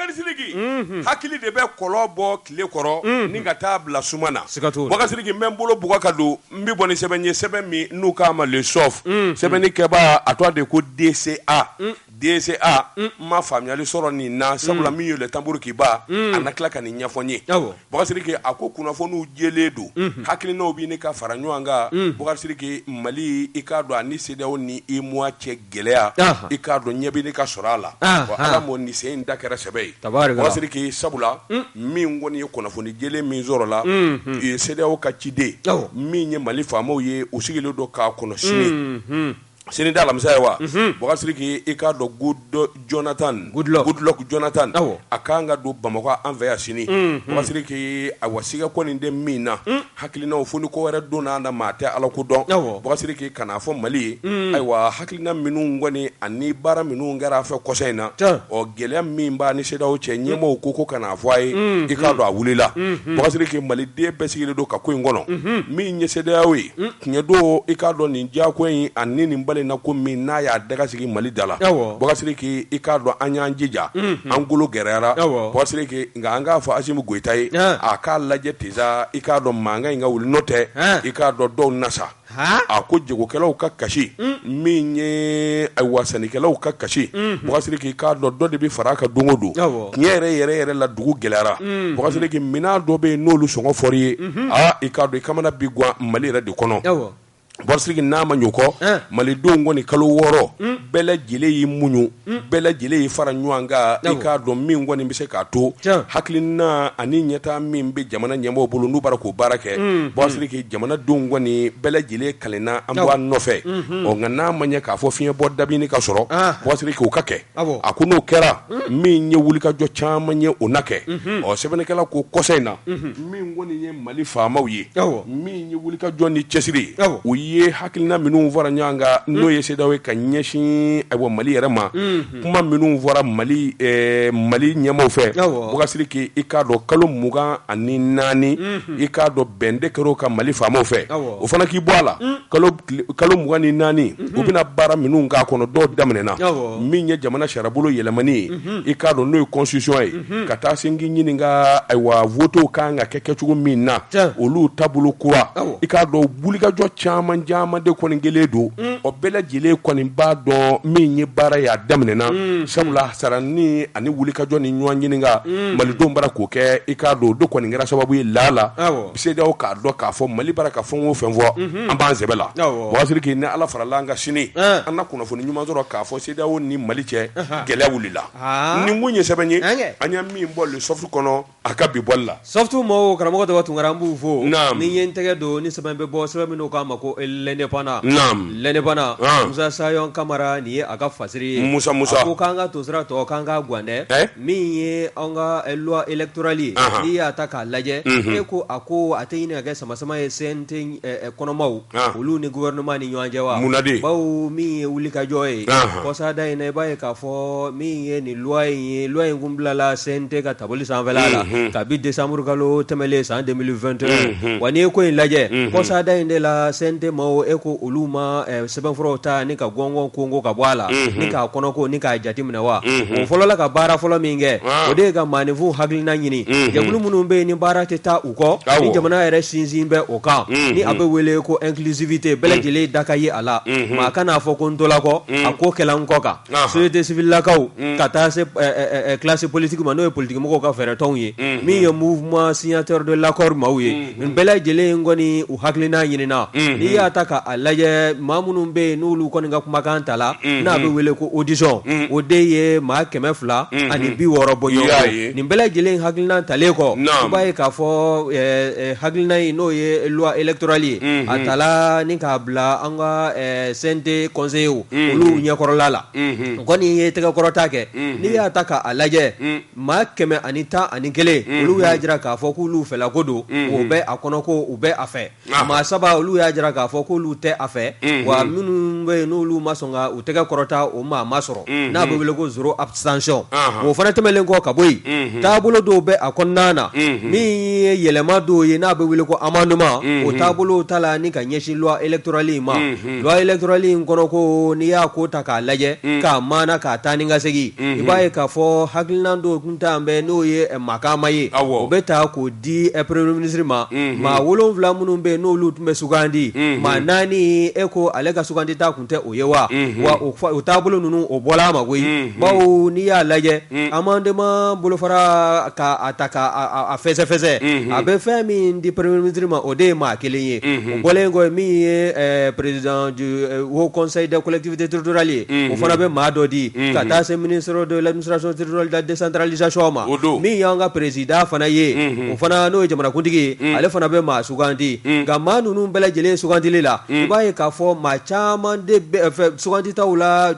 Bakari Sidiki hakili de bɛ kɔlɔ bɔ tile kɔrɔ ni ka taa bila suma na Bakari Sidiki n bolo bugɔ ka don n bɛ bɔ ni sɛbɛn ye sɛbɛn min n'u k'a ma le sof sɛbɛnni kɛbaa a tɔgɔ de ko DCA ma faamuyali sɔrɔ nin na sabula min ye le tambour kiba a na tila ka nin ɲɛfɔ n ye Bakari Sidiki a ko kunnafoniw jɛlen don hakilinaw bi ne ka fara ɲɔgɔn kan Bakari Sidiki Mali i k'a dɔn a ni CEDEAO ni UEMOA cɛ gɛlɛya i k'a dɔn ɲɛ bɛ ne ka sɔrɔ a la wa Ala m'o nin sen in da kɛra sɛbɛ ye Bakari Sidiki sabula min kɔni ye kunnafoni jɛlen min sɔrɔ la CEDEAO ka ciden min ye Mali faamaw ye u sigilen don k'a kɔnɔ sini da alamisa ye wa Bakari Sidiki i k'a dɔn Goodluck Jonathan a k'an ka don Bamakɔ an fɛ yan sini Bakari Sidiki ayiwa siga kɔni tɛ min na hakilinaw fo ni ko wɛrɛ donna an na maa tɛ Ala ko dɔn Bakari Sidiki kan'a fɔ Mali ye ayiwa hakilina minnu kɔni ani baara minnu kɛra a fɛ kɔsa in na gɛlɛya min b'a ni CEDEAO cɛ ɲɛmaaw ko kan'a fɔ a ye i k'a dɔn a wulila Bakari Sidiki Maliden bɛɛ sigilen don ka ko in kɔnɔ min ye CEDEAO ye tiɲɛ don i k'a dɔn nin diyago in ani nin bali na ko min n'a y'a daga sigi Mali da la Bakari Sidiki i k'a dɔn an y'an jija an golo gɛrɛyara Bakari Sidiki nka an k'a fɔ Asimu Goyita ye a k'a lajɛ teza i k'a dɔn mankan in ka wuli n'o tɛ i k'a dɔn dɔw nasa a ko jagokɛlaw ka kasi min ye ayiwa sannikɛlaw ka kasi Bakari Sidiki k'a dɔn dɔ de bɛ fara a kan don o don tiɲɛ yɛrɛ la dugu gɛlɛyara Bakari Sidiki minɛn dɔ bɛ yen n'olu sɔngɔ fɔri ye i k'a dɔn i kamana bi guwan Mali yɛrɛ de kɔnɔ Bakari Sidiki n'a ma ɲɛ o kɔ Malidenw kɔni kalo 6 bɛɛ lajɛlen y'i muɲu bɛɛ lajɛlen y'i fara ɲɔgɔn kan i k'a dɔn min kɔni bɛ se k'a to hakilina ani ɲɛtaa min bɛ jamana ɲɛmɔgɔw bolo n'u b'ara k'o baara kɛ Bakari Sidiki jamanadenw kɔni bɛɛ lajɛlen kalenna an bɔ a nɔfɛ nka n'a ma ɲɛ k'a fɔ fiɲɛ bɔ dabini ka sɔrɔ Bakari Sidiki o ka kɛ a ko n'o kɛra min ye wulikajɔ caman ye o na kɛ sɛbɛnnikɛla ko kɔsa in na min kɔni ye Mali faamaw ye min ye wulikajɔ ni cɛsiri ye u ye hakilina minnu fɔra ɲɔgɔn kan n'o ye CEDEAO ye ka ɲɛsin ayiwa Mali yɛrɛ ma kuma minnu fɔra Mali ɲɛmaaw fɛ Bakari Sidiki i k'a dɔn kalo 24 i k'a dɔn bɛn de kɛr'o ka Mali faamaw fɛ o fana k'i bɔ a la kalo 24 u bɛna baara minnu k'a kɔnɔ dɔw daminɛna min ye jamana sariyabolo yɛlɛmani ye i k'a dɔn n'o ye constitution ye ka taa se k'i ɲininka ayiwa votew kan ka kɛ kɛcogo min na olu taabolo kura i k'a dɔn wulikajɔ caman de kɔni kelen don o bɛɛ lajɛlen kɔni b'a dɔn min ye baara ye a daminɛna sabula sarani ani wulikajɔ ni ɲɔgɔn ɲininka Malidenw bara k'o kɛ i k'a dɔn o do kɔni kɛra sababu ye lala CEDEAO k'a dɔn k'a fɔ Mali bara ka fɛn o fɛn fɔ an b'an sɛbɛ la Bakari Sidiki ni Ala farala an ka sini an na kunnafoni ɲuman sɔrɔ k'a fɔ CEDEAO ni Mali cɛ gɛlɛya wulila ni mun ye sɛbɛn ye an ye min bɔ le soft kɔnɔ a ka bi bɔli la soft mɔgɔw karamɔgɔ Daba Tunkara an b'u fo ni ye n tɛgɛ don ni sɛbɛn bɛ bɔ sɛbɛn minnu k'a ma ko l'indépendant Musa Sayon Kamara ni ye a ka fasiri ye Musa a ko k'an ka to sira tɔ k'an ka gwandɛ min ye an ka loi électorale ye n'i y'a ta k'a lajɛ e ko a ko a tɛ ɲini ka kɛ samasama ye CNT kɔnɔmaw olu ni gouvernement ni ɲɔgɔn cɛ wa bawo min ye wulikajɔ ye kɔsada in na i b'a ye k'a fɔ min ye nin loi in kun bilala CNT ka taboli sanfɛla la kabi décembre kalo tɛmɛlen san 2021 wa n'i ye ko in lajɛ kɔsada in de la CNT maaw e ko olu ma sɛbɛnfuraw ta ni ka gɔngɔn kongo ka bɔ a la ni k'a kɔnɔko ni k'a jate minɛ wa o fɔlɔla ka baara fɔlɔ min kɛ o de ye ka maaninfinw hakilina ɲini jɛkulu minnu bɛ yen ni baara tɛ taa u kɔ ni jamana yɛrɛ sinsin bɛ o kan ni a bɛ wele ko inclusivité bɛɛ lajɛlen da ka ye a la maa kan'a fɔ ko n tola kɔ a ko kɛla n kɔ kan société civile lakaw ka taa se classe politique ma n'o ye politique mɔgɔw ka fɛɛrɛ tɔnw ye min ye mouvement signateur de l'accord maaw ye nin bɛɛ lajɛlen kɔni u hakilina ɲinina n'i y'a ta k'a lajɛ maa minnu bɛ yen n'olu kɔni ka kumakan ta la n'a bɛ wele ko audition o de ye maa 200 ani 60 bɔ ɲɔgɔn kɔ nin bɛɛ lajɛlen hakilina talen kɔ i b'a ye k'a fɔ hakilina in n'o ye loi électorale ye a tala ni k'a bila an ka CNT conseillers olu ɲɛkɔrɔla la kɔni ye tɛgɛkɔrɔta kɛ n'i y'a ta k'a lajɛ maa 111 olu y'a jira k'a fɔ k'olu fɛlako don o bɛ a kɔnɔ ko u bɛ a fɛ maa 7 olu y'a jira k'a fɔ k'olu tɛ a fɛ wa minnu minnu bɛ n'olu ma sɔn ka u tɛgɛ kɔrɔta o maa ma sɔrɔ n'a bɛ wele ko zéro abstention o fana tɛmɛlen kɔ ka bɔ yen taabolo dɔw bɛ a kɔnɔna na min ye yɛlɛma dɔw ye n'a bɛ wele ko amendement o taabolo ta la ni ka ɲɛsin loi électorale ma loi électorale in kɔnɔ ko n'i y'a ko ta k'a lajɛ k'a maana k'a taa ni ka segin i b'a ye k'a fɔ hakilina dɔw kuntan bɛ n'o ye makama ye o bɛ ta k'o di premier ministre ma maa 7 minnu bɛ n'olu tun bɛ sugandi maa 4 e ko ale ka sugandi ta kun tɛ o ye wa o taabolo ninnu o bɔla a ma koyi bawo n'i y'a lajɛ amendement bolofara k'a ta k'a fɛsɛfɛsɛ a bɛ fɛn min di premier ministre ma o de ye maa kelen ye o bɔlen kɔ min ye président du haut conseil des collectivités territoriales ye o fana bɛ maa dɔ di ka taa se ministre de l'administration territoriale de la décentralisation ma min y'an ka président fana ye o fana n'o ye jamanakuntigi ye ale fana bɛ maa sugandi nka maa ninnu bɛɛ lajɛlen sugandili la i b'a ye k'a fɔ maa caman de suganditaw la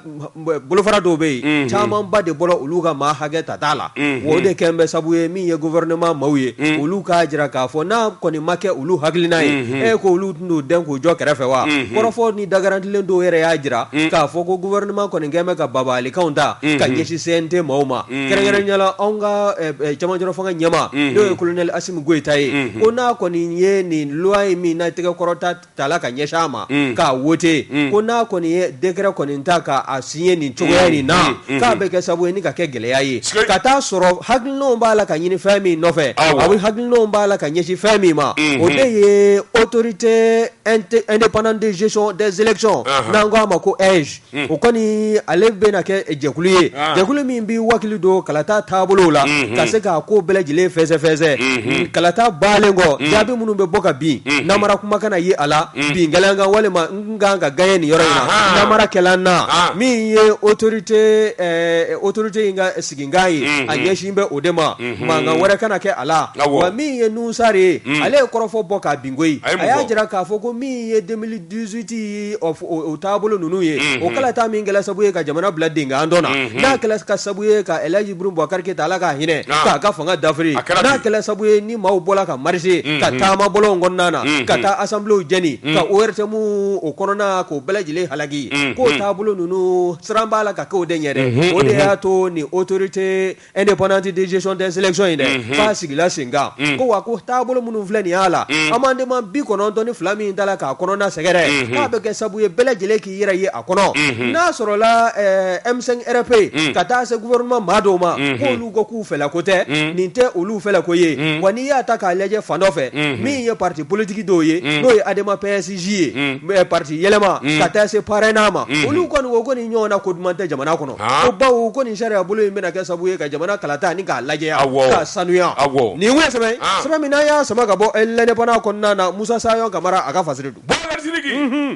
bolofara dɔw bɛ yen camanba de bɔra olu ka maa hakɛ tata la o de kɛn bɛ sabu ye min ye gouvernement maaw ye olu k'a jira k'a fɔ n'a kɔni ma kɛ olu hakilina ye ko olu tun don den k'u jɔ kɛrɛfɛ wa kɔrɔfɔ ni dagarantilen dɔw yɛrɛ y'a jira k'a fɔ ko gouvernement kɔni kɛn bɛ ka babalikanw ta ka ɲɛsin CNT maaw ma kɛrɛnkɛrɛnnenya la anw ka cɛmancɛ fanga ɲɛma n'o ye colonel Assimi Goïta ye ko n'a kɔni ye nin loi ye min n'a tɛgɛ kɔrɔta tala ka ɲɛsin a ma k'a wote ko n'a kɔni ye décret kɔni ta k'a signé nin cogoya nin na k'a bɛ kɛ sabu ye ni ka kɛ gɛlɛya ye ka taa sɔrɔ hakilinaw b'a la ka ɲini fɛn min nɔfɛ a bɛ hakilinaw b'a la ka ɲɛsin fɛn min ma o de ye autorité indépendante de gestion des élections n'an ko a ma ko EGE o kɔni ale bɛna kɛ jɛkulu ye jɛkulu min bɛ wakili don kalata taabolow la ka se k'a ko bɛɛ lajɛlen fɛsɛfɛsɛ kalata baalen kɔ jaabi minnu bɛ bɔ ka bin namara kuma kana ye a la bin gɛlɛn kan walima n kan ka gagner nin yɔrɔ in na namara kɛla na min ye autorité in ka siginkan ye a ɲɛsin bɛ o de ma mankan wɛrɛ kana kɛ a la wa min ye nusare ye ale ye kɔrɔfɔ bɔ k'a bin koyi a y'a jira k'a fɔ ko min ye 2018 ye o taabolo ninnu ye o kalata min kɛla sabu ye ka jamana bila denkan dɔ na n'a kɛla ka sabu ye ka Elhaji Ibrim Boubacar Keïta Ala ka hinɛ k'a ka fanga dafiri n'a kɛla sabu ye ni maaw bɔla ka marcher ka taama bɔlɔnw kɔnɔna na ka taa assembléw jɛni ka ORTM o kɔnɔna k'o bɛɛ lajɛlen halaki k'o taabolo ninnu siran b'a la ka k'o de ɲɛ dɛ o de y'a to ni autorité indépendante de gestion des élections in dɛ f'a sigila sen kan ko wa ko taabolo minnu filɛ nin y'a la amendement 92 min dala k'a kɔnɔna sɛgɛrɛ k'a bɛ kɛ sabu ye bɛɛ lajɛlen k'i yɛrɛ ye a kɔnɔ n'a sɔrɔla M5 RP ka taa se gouvernement maa dɔw ma k'olu ko k'u fɛla ko tɛ nin tɛ olu fɛla ko ye wa n'i y'a ta k'a lajɛ fan dɔ fɛ min ye parti politique dɔw ye n'o ye ADEMA PSJ ye parti yɛlɛma ka taa se parrainage ma olu kɔni ko nin ɲɔgɔnna ko duman tɛ jamana kɔnɔ ko bawo ko nin sariya bolo in bɛna kɛ sabu ye ka jamana kalata ni k'a lajɛya k'a sanuya nin kun ye sɛbɛn min n'an y'a sama ka bɔ l'indépendance kɔnɔna na Musa Sayon Kamara a ka fasiri don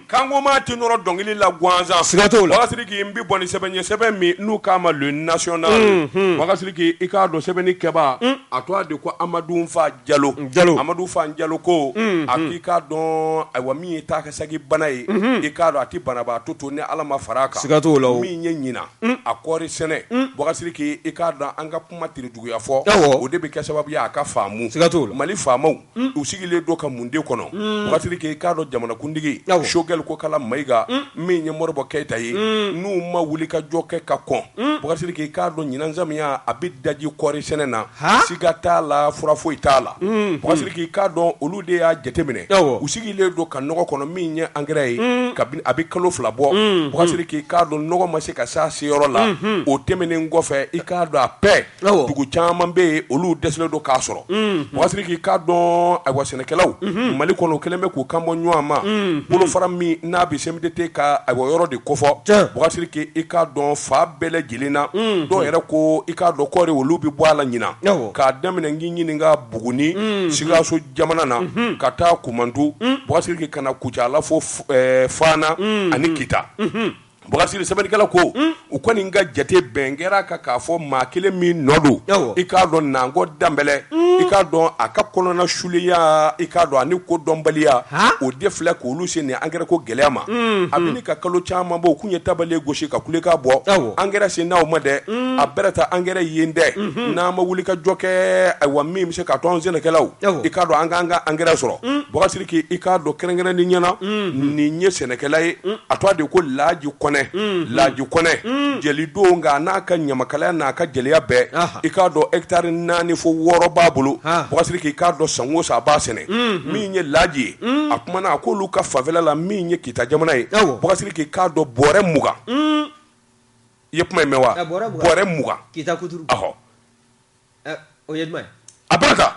kanko maa ti nɔrɔ dɔnkili la gansan siga t'o la Wagasiriki n bi bɔ ni sɛbɛn ye sɛbɛn min n'u k'a ma le national Wagasiriki i k'a dɔn sɛbɛnni kɛba a tɔgɔ de ko Amadou Fa Diallo Amadou Fa Diallo ko a k'i k'a dɔn ayiwa min ye taa ka sagi bana ye i k'a dɔn a ti banabaatɔ to ni Ala ma far'a kan siga t'o la min ye ɲina a kɔɔri sɛnɛ Wagasiriki i k'a dɔn an ka kuma tirijuguya fɔ o de bɛ kɛ sababu ye a ka faamu siga t'o la Mali faamaw u sigilen don ka mun de kɔnɔ Wagasiriki i k'a dɔn jamanakuntigi Choguel Kokala Mayiga min ye Modibo Keïta ye n'u ma wuli ka jɔ kɛ ka kɔn Wagasiriki i k'a dɔn ɲinan zamiya a bɛ daji kɔɔri sɛnɛ na siga t'a la fura foyi t'a la Wagasiriki i k'a dɔn olu de y'a jateminɛ u sigilen don ka nɔgɔ kɔnɔ min ye engrais ye kabini a bɛ kalo 2 bɔ Wagasiriki i k'a dɔn nɔgɔ ma se ka s'a seyɔrɔ la o tɛmɛnen kɔfɛ i k'a dɔn a bɛɛ dugu caman bɛ yen olu dɛsɛlen don k'a sɔrɔ Wagasiriki i k'a dɔn ayiwa sɛnɛkɛlaw Mali kɔnɔ u kɛlen bɛ k'u kanbɔ ɲɔgɔn ma bolofara min n'a bɛ CMDT ka ayiwa yɔrɔ de kofɔ Wagasiriki i k'a dɔn fa bɛɛ lajɛlen na dɔw yɛrɛ ko i k'a dɔn kɔɔri olu bɛ bɔ a la ɲinan k'a daminɛ n k'i ɲininka Buguni Sikaso jamana na ka taa Kumantu Wagasiriki ka na Kucala fo Fana ani Kita Wagasiri sɛbɛnnikɛla ko u kɔni ka jate bɛn kɛra k'a fɔ maa kelen min nɔ don i k'a dɔn Nanko Danbɛlɛ i k'a dɔn a ka kɔnɔna suliya i k'a dɔn ani ko dɔnbaliya o de filɛ k'olu se nin angɛrɛ ko gɛlɛya ma a bɛ ni ka kalo caman bɔ u kun ye tabale gosi ka kulekan bɔ angɛrɛ sen n'aw ma dɛ a bɛrɛ ta angɛrɛ yen dɛ n'an ma wuli ka jɔ kɛ ayiwa min bɛ se ka to an sɛnɛkɛlaw i k'a dɔn an k'an ka angɛrɛ sɔrɔ Bɔgasiriki i k'a dɔn kɛrɛnkɛrɛnni ɲɛna nin ye sɛnɛkɛla ye a tɔgɔ de ko Laaji Kɔnɛ jelido nka n'a ka ɲamakalaya n'a ka jeliya bɛɛ i k'a dɔn hectare 4 fo 6 b'a bolo Bɔgasiriki i k'a dɔn san o san a b'a sɛnɛ min ye Laaji ye a kumana a k'olu ka fanfɛla la min ye Kita jamana ye Bɔgasiriki i k'a dɔn bɔrɛ 20 i ye kuma in mɛn wa bɔrɛ 20 Kita Kuturu o ye jumɛn a baraka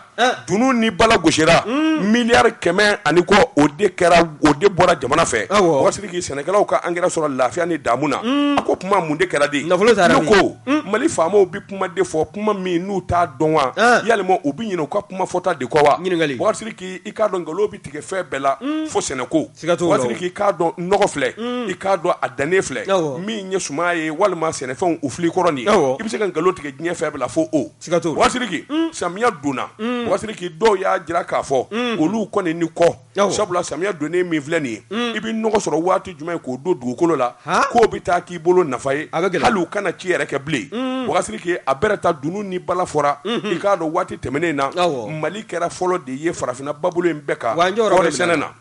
dunu ni bala gosira miliyari 100 ani kɔ o de bɔra jamana fɛ Bɔgasiriki sɛnɛkɛlaw ka angɛrɛ sɔrɔ lafiya ni damu na a ko kuma mun de kɛra de ne ko Mali faamaw bi kuma de fɔ kuma min n'u t'a dɔn wa yalima u bi ɲinɛ u ka kuma fɔta de kɔ wa Bɔgasiriki i k'a dɔn nkalon bi tigɛ fɛn bɛɛ la fo sɛnɛko Bɔgasiriki i k'a dɔn nɔgɔ filɛ i k'a dɔn a dannen filɛ min ye suma ye walima sɛnɛfɛnw u fili kɔrɔ nin i bɛ se ka nkalon tigɛ diɲɛ fɛn bɛɛ la fo o Bɔgasiriki samiya donna Bɔgasiriki dɔw y'a jira k'a fɔ olu kɔni ni kɔ sabula samiya donnen min filɛ nin ye i bɛ nɔgɔ sɔrɔ waati jumɛn k'o don dugukolo la k'o bɛ taa k'i bolo nafa ye hali u kana ci yɛrɛ kɛ bilen Bɔgasiriki a bɛrɛ ta dunu ni bala fɔra i k'a dɔn waati tɛmɛnen na Mali kɛra fɔlɔ de ye farafinna babolo in bɛɛ kan kɔɔri sɛnɛ na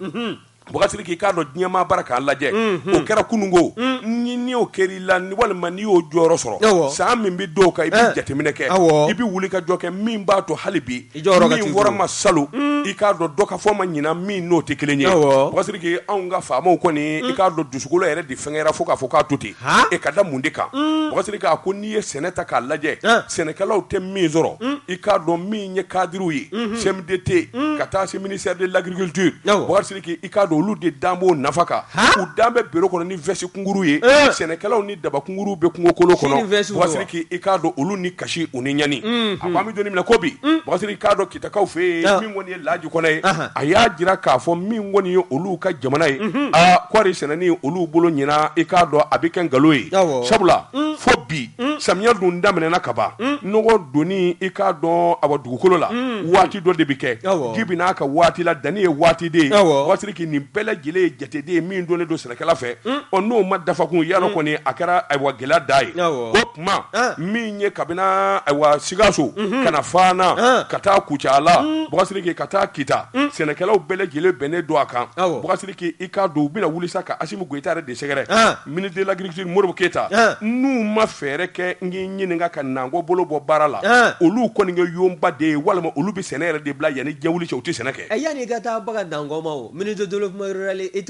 Bɔgasiriki k'a dɔn diɲɛmaa bara k'a lajɛ o kɛra kunungo ni y'o kɛra i la walima n'i y'o jɔyɔrɔ sɔrɔ san min bɛ dɔw kan i bɛ jateminɛ kɛ i bɛ wuli ka jɔ kɛ min b'a to hali bi min wɔrɔ ma salo i k'a dɔn dɔ ka fɔ ma ɲina min n'o tɛ kelen ye Bɔgasiriki anw ka faamaw kɔni i k'a dɔn dusukolo yɛrɛ de fɛngɛra fo k'a fɔ k'a to ten e ka da mun de kan Bɔgasiriki a ko n'i ye sɛnɛ ta k'a lajɛ sɛnɛkɛlaw tɛ min sɔrɔ i k'a dɔn min ye cadres ye CMDT ka taa se ministère de l'agriculture Bɔgasiriki i k'a dɔn olu de dan b'o nafa kan u dan bɛ bureau kɔnɔ ni vɛsi kunkuru ye sɛnɛkɛlaw ni daba kunkuru bɛ kungo kolo kɔnɔ Bɔgasiriki i k'a dɔn olu ni kasi u ni ɲani a ko an bɛ donni minɛ ko bi Bɔgasiriki k'a dɔn Kitakaw fɛ yen min kɔni ye Laaji Kɔnɛ ye a y'a jira k'a fɔ min kɔni ye olu ka jamana ye kɔɔri sɛnɛni olu bolo ɲina i k'a dɔn a bɛ kɛ nkalon ye sabula fo bi samiya dun daminɛna ka ban nɔgɔ donni i k'a dɔn a dugukolo la waati dɔ de bɛ kɛ ji bɛ n'a ka waati la danni ye waati de ye Bɔgasiriki nin bɛɛ lajɛlen ye jateden ye min donnen don sɛnɛkɛla fɛ n'o ma dafa kun yarɔ kɔni a kɛra ayiwa gɛlɛya da ye o tuma min ye kabina ayiwa Sikaso ka na Fana ka taa Kucala Bɔgasiriki ka taa Kita sɛnɛkɛlaw bɛɛ lajɛlen bɛnnen don a kan Bɔgasiriki i k'a dɔn u bɛna wuli sa ka Asimu Goyita yɛrɛ de sɛgɛrɛ ministre de l'agriculture Modibo Keyita n'u ma fɛɛrɛ kɛ n k'i ɲininka ka nanko bolo bɔ baara la olu kɔni ye yonba de ye walima olu bɛ sɛnɛ yɛrɛ de bila yanni diɲɛ wuli cɛ u tɛ sɛnɛ kɛ yanni i ka taa baga nanko ma o ministre de développement rural i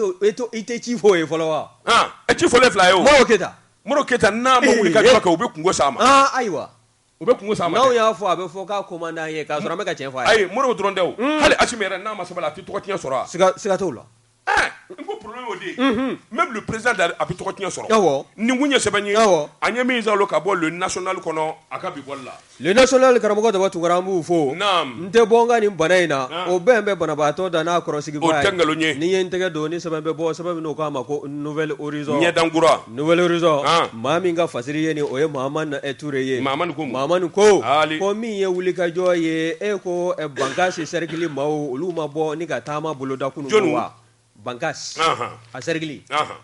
tɛ ci fɔ o ye fɔlɔ wa ci fɔlen fila ye o Modibo Keyita n'a ma wuli ka jɔ kɛ u bɛ kungo s'a ma ayiwa u bɛ kungo s'a ma n'aw y'a fɔ a bɛ fɔ k'a commandant ye k'a sɔrɔ an bɛ ka tiɲɛ fɔ a ye ayi Modibo dɔrɔn tɛ o hali Asimu yɛrɛ n'a ma sabali a tɛ tɔgɔ tiɲɛ sɔrɔ siga t'o la n ko problème y'o de ye même le président a bɛ tɔgɔ tiɲɛ sɔrɔ nin kun ye sɛbɛn ye a ɲɛ min salo ka bɔ le national kɔnɔ a ka bi bɔli la le national karamɔgɔ Daba Tunkara an b'u fo n tɛ bɔ n ka nin bana in na o bɛn bɛ banabaatɔ da n'a kɔrɔsigi bɔ o tɛ nkalon ye ni ye n tɛgɛ don ni sɛbɛn bɛ bɔ sɛbɛn min n'o k'a ma ko nouvelle horizon ɲɛdankura nouvelle horizon maa min ka fasiri ye nin o ye Mahamani Ture ye Mahamani ko min ye wulikajɔ ye e ko Bankasi cercle maaw olu ma bɔ ni ka taama boloda kunun wa Bankasi a cercle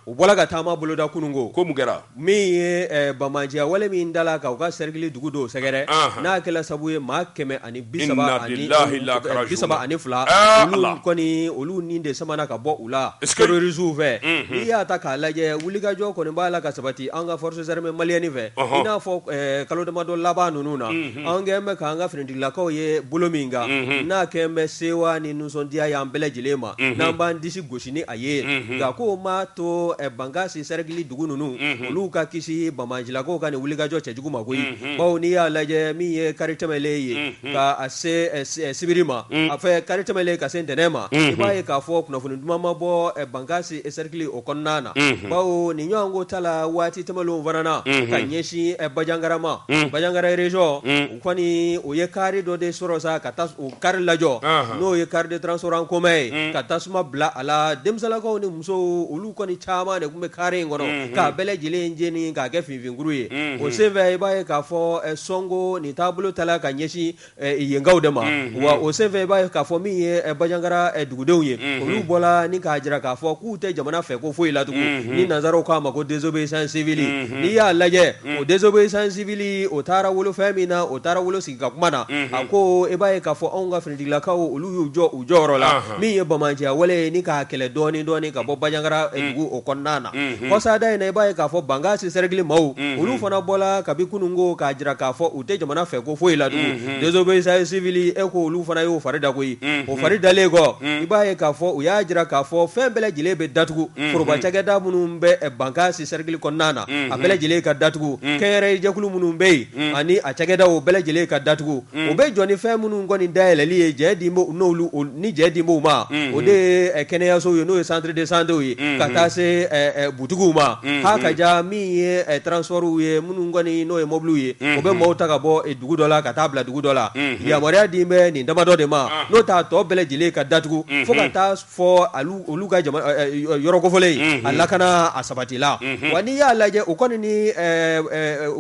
u bɔra ka taama boloda kununko ko mun kɛra min ye Bamajiya wale min dala ka u ka cercle dugu dɔw sɛgɛrɛ n'a kɛla sabu ye maa 132 olu ni de samana ka bɔ u la terroristes fɛ n'i y'a ta k'a lajɛ wulikajɔ kɔni b'a la ka sabati an ka forces armées maliennes fɛ i n'a fɔ kalo damadɔ laban ninnu na an kɛn bɛ k'an ka finitigilakaw ye bolo min kan n'a kɛn bɛ sewa ni nisɔndiya y'an bɛɛ lajɛlen ma n'an b'an disi gosi ni a ye nka ko ma to Bankasi cercle dugu ninnu olu ka kisi Bamajilakaw ka nin wulikajɔ cɛjugu ma koyi bawo n'i y'a lajɛ min ye kari tɛmɛlen ye ka se sibiri ma a fɛ kari tɛmɛlen ka se ntɛnɛn ma i b'a ye k'a fɔ kunnafoni duman ma bɔ Bankasi cercle o kɔnɔna na bawo nin ɲɔgɔn ko ta la waati tɛmɛlenw fana na ka ɲɛsin Bajangara ma Bajangara région u kɔni o ye kari dɔ de sɔrɔ sa ka taa o kari lajɔ n'o ye kari de transport en commun ye ka tasuma bila a la denmisɛnninlakaw ni muso olu kɔni caman de tun bɛ carré in kɔnɔ k'a bɛɛ lajɛlen jeni k'a kɛ finfinkuru ye o senfɛ i b'a ye k'a fɔ Sonko nin taabolo tala ka ɲɛsin yenkaw de ma wa o senfɛ i b'a ye k'a fɔ min ye Bajankara dugudenw ye olu bɔla ni k'a jira k'a fɔ k'u tɛ jamana fɛ ko foyi la tugun ni nanzaraw k'a ma ko désobéissance civile n'i y'a lajɛ o désobéissance civile o taara wolo fɛn min na o taara wolo sigi ka kuma na a ko i b'a ye k'a fɔ anw ka finitigilakaw olu y'u jɔ u jɔyɔrɔ la min ye bamanciya wale ni k'a kɛlɛ dɔɔni ka bɔ Bajankara dugu o kɔnɔna na kɔsada in na i b'a ye k'a fɔ Bangasi cercle maaw olu fana bɔla kabi kunungo k'a jira k'a fɔ u tɛ jamana fɛ ko foyi la tugun désobéissance civile e ko olu fana y'o fari da koyi o fari dalen kɔ i b'a ye k'a fɔ u y'a jira k'a fɔ fɛn bɛɛ lajɛlen bɛ datugu foroba cakɛda minnu bɛ Bangasi cercle kɔnɔna na a bɛɛ lajɛlen ka datugu kɛnyɛrɛye jɛkulu minnu bɛ yen ani a cakɛda o bɛɛ lajɛlen ka datugu o bɛ jɔ ni fɛn minnu kɔni dayɛlɛli ye jɛ dimbo n'olu ni jɛ dimbo ma o de ye kɛnɛyasow ye n'o ye centre de santé ye ka taa se butigiw ma ha ka ja min ye transportw ye minnu kɔni n'o ye mobiliw ye o bɛ maaw ta ka bɔ dugu dɔ la ka taa bila dugu dɔ la yamaruya di bɛ nin damadɔ de ma n'o t'a tɔ bɛɛ lajɛlen ka datugu fo ka taa fɔ olu ka yɔrɔ kofɔlen a lakana a sabatila wa n'i y'a lajɛ o kɔni ni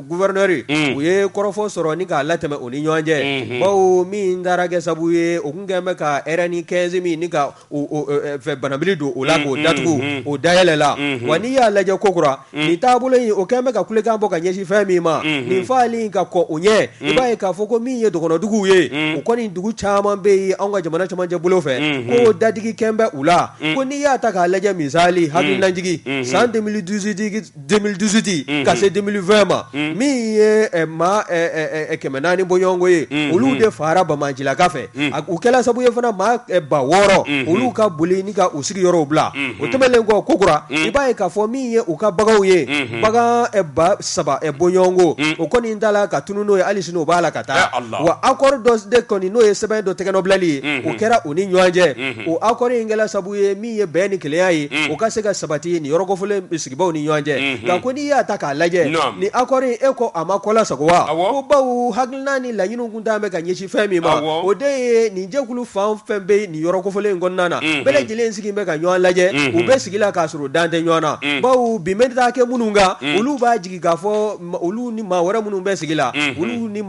gouverneur u ye kɔrɔfɔ sɔrɔ ni k'a latɛmɛ o ni ɲɔgɔn cɛ bawo min taara kɛ sabu ye o kun kɛn bɛ ka RN 15 min ni ka fɛ banabili don o la k'o datugu o dayɛlɛ la wa n'i y'a lajɛ kokura nin taabolo in o kɛn bɛ ka kulekan bɔ ka ɲɛsin fɛn min ma nin fali ka kɔ o ɲɛ i b'a ye k'a fɔ ko min ye dɔgɔnɔduguw ye o kɔni dugu caman bɛ yen anw ka jamana camancɛ bolo fɛ ko dadigi kɛn bɛ u la ko n'i y'a ta k'a lajɛ misali hakilinajigi san 2018 ka se 2020 ma min ye maa 400 bɔɲɔgɔnko ye olu de fara bamancilaka fɛ u kɛla sabu ye fana maa 600 olu ka boli ni ka u sigiyɔrɔw bila o tɛmɛlen kɔ kokura i b'a ye k'a fɔ min ye u ka baganw ye bagan 300 bɔɲɔgɔnko o kɔni t'a la ka tunu n'o ye hali sini o b'a la ka taa wa accord dɔ de kɔni n'o ye sɛbɛn dɔ tɛgɛnɔbilali ye o kɛra u ni ɲɔgɔn cɛ o accord in kɛla sabu ye min ye bɛn ni kelenya ye o ka se ka sabati ni yɔrɔ kɔfɔlen sigibaw ni ɲɔgɔn cɛ nka ko n'i y'a ta k'a lajɛ ni accord in e ko a ma kɔla sago wa ko bawo hakilina ni laɲiniw kun t'an bɛ ka ɲɛsin fɛn min ma o de ye nin jɛkulu fan fɛn bɛ nin yɔrɔ kɔfɔlen in kɔnɔna na bɛɛ lajɛlen sigi bɛ ka ɲɔgɔn lajɛ u bɛ sigi la k'a sɔrɔ u dan tɛ ɲɔgɔn na bawo bi bɛ taa kɛ minnu kan olu b'a jigin k'a fɔ olu ni maa wɛrɛ minnu bɛ sigi la olu ni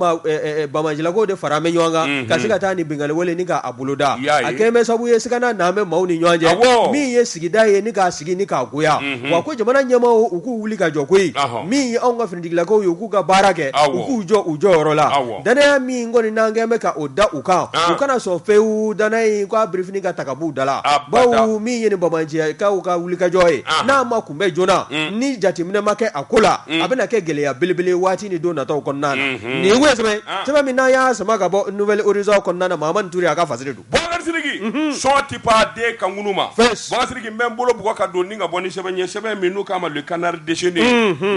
bamancilakaw de fara bɛ ɲɔgɔn kan ka se ka taa ni bingali wale ni k'a boloda a kɛlen bɛ sabu ye sigana n'an bɛ maaw ni ɲɔgɔn cɛ min ye sigida ye ni k'a sigi ni k'a goya wa ko jamana ɲɛmaaw u k'u wuli ka jɔ koyi min ye anw ka finitigilakaw ye u k'u ka baara kɛ u k'u jɔ u jɔyɔrɔ la danaya min kɔni n'an kɛn bɛ ka o da u kan u kana sɔn fewu danaya in k'a birifini ka ta ka b'u da la bawo min ye nin bamancikaw ka wuli ka jɔ ye n'a ma kunbɛ joona ni jateminɛ ma kɛ a ko la a bɛna kɛ gɛlɛya belebele waati ni don nataw kɔnɔna na nin ye sɛbɛn min n'an y'a sama ka bɔ nouvelle horizon kɔnɔna na Mahamani Ture a ka fasiri don Boubacar Sidiki sɔn ti pa de kankunu ma Boubacar Sidiki n bɛ n bolo bugɔ ka don ni ka bɔ ni sɛbɛn ye sɛbɛn min n'u k'a ma le canard déchaîné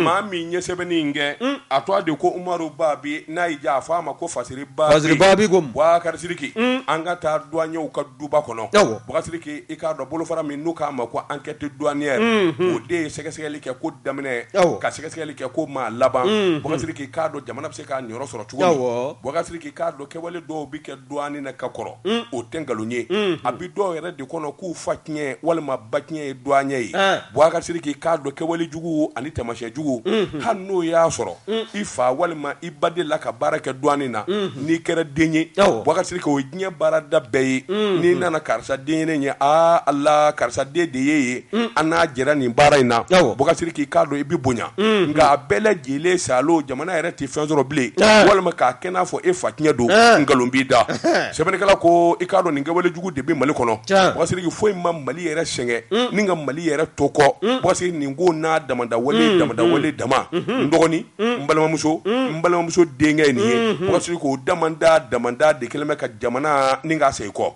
maa min ye sɛbɛnni in kɛ a tɔgɔ de ko Umaru Babi n'a y'i diya a fɔ a ma ko Fasiri Babi Boubacar Sidiki an ka taa douaniers ka duba kɔnɔ Boubacar Sidiki i k'a dɔn bolofara min n'u k'a ma ko enquête douanière o de ye sɛgɛsɛgɛli kɛ ko daminɛ ka sɛgɛsɛgɛli kɛ ko maa laban Boubacar Sidiki k'a dɔn jamana bɛ se k'a niyɔrɔ sɔrɔ cogo min Boubacar Sidiki k'a dɔn kɛwale dɔw bi kɛ douane na ka kɔrɔ o tɛ nkalon ye a bi dɔw yɛrɛ de kɔnɔ k'u fa tiɲɛ walima ba tiɲɛ ye douanier ye Boubacar Sidiki k'a dɔn kɛwale jugu ani tɛmɛsiyɛn jugu hali n'o y'a sɔrɔ i fa walima i ba de la ka baara kɛ douane na n'i kɛra den ye Boubacar Sidiki o ye diɲɛ baarada bɛɛ ye n'i nana karisa den ye ɲɛ Allah karisa den de ye an n'a jɛra nin baara in na Boubacar Sidiki k'a dɔn i bi bonya nka a bɛɛ lajɛlen salo jamana yɛrɛ tɛ fɛn sɔrɔ bilen walima k'a kɛ n'a fɔ e fa tiɲɛ don nkalon b'i da sɛbɛnnikɛla ko i k'a dɔn nin kɛwale jugu de bɛ Mali kɔnɔ Boubacar Sidiki foyi ma Mali yɛrɛ sɛgɛn ni ka Mali yɛrɛ to kɔ Boubacar Sidiki nin ko n'a damadawale dama n dɔgɔnin n balimamuso denkɛ ye nin ye Boubacar Sidiki k'o damanda de kɛlen bɛ ka jamana ni k'a segin kɔ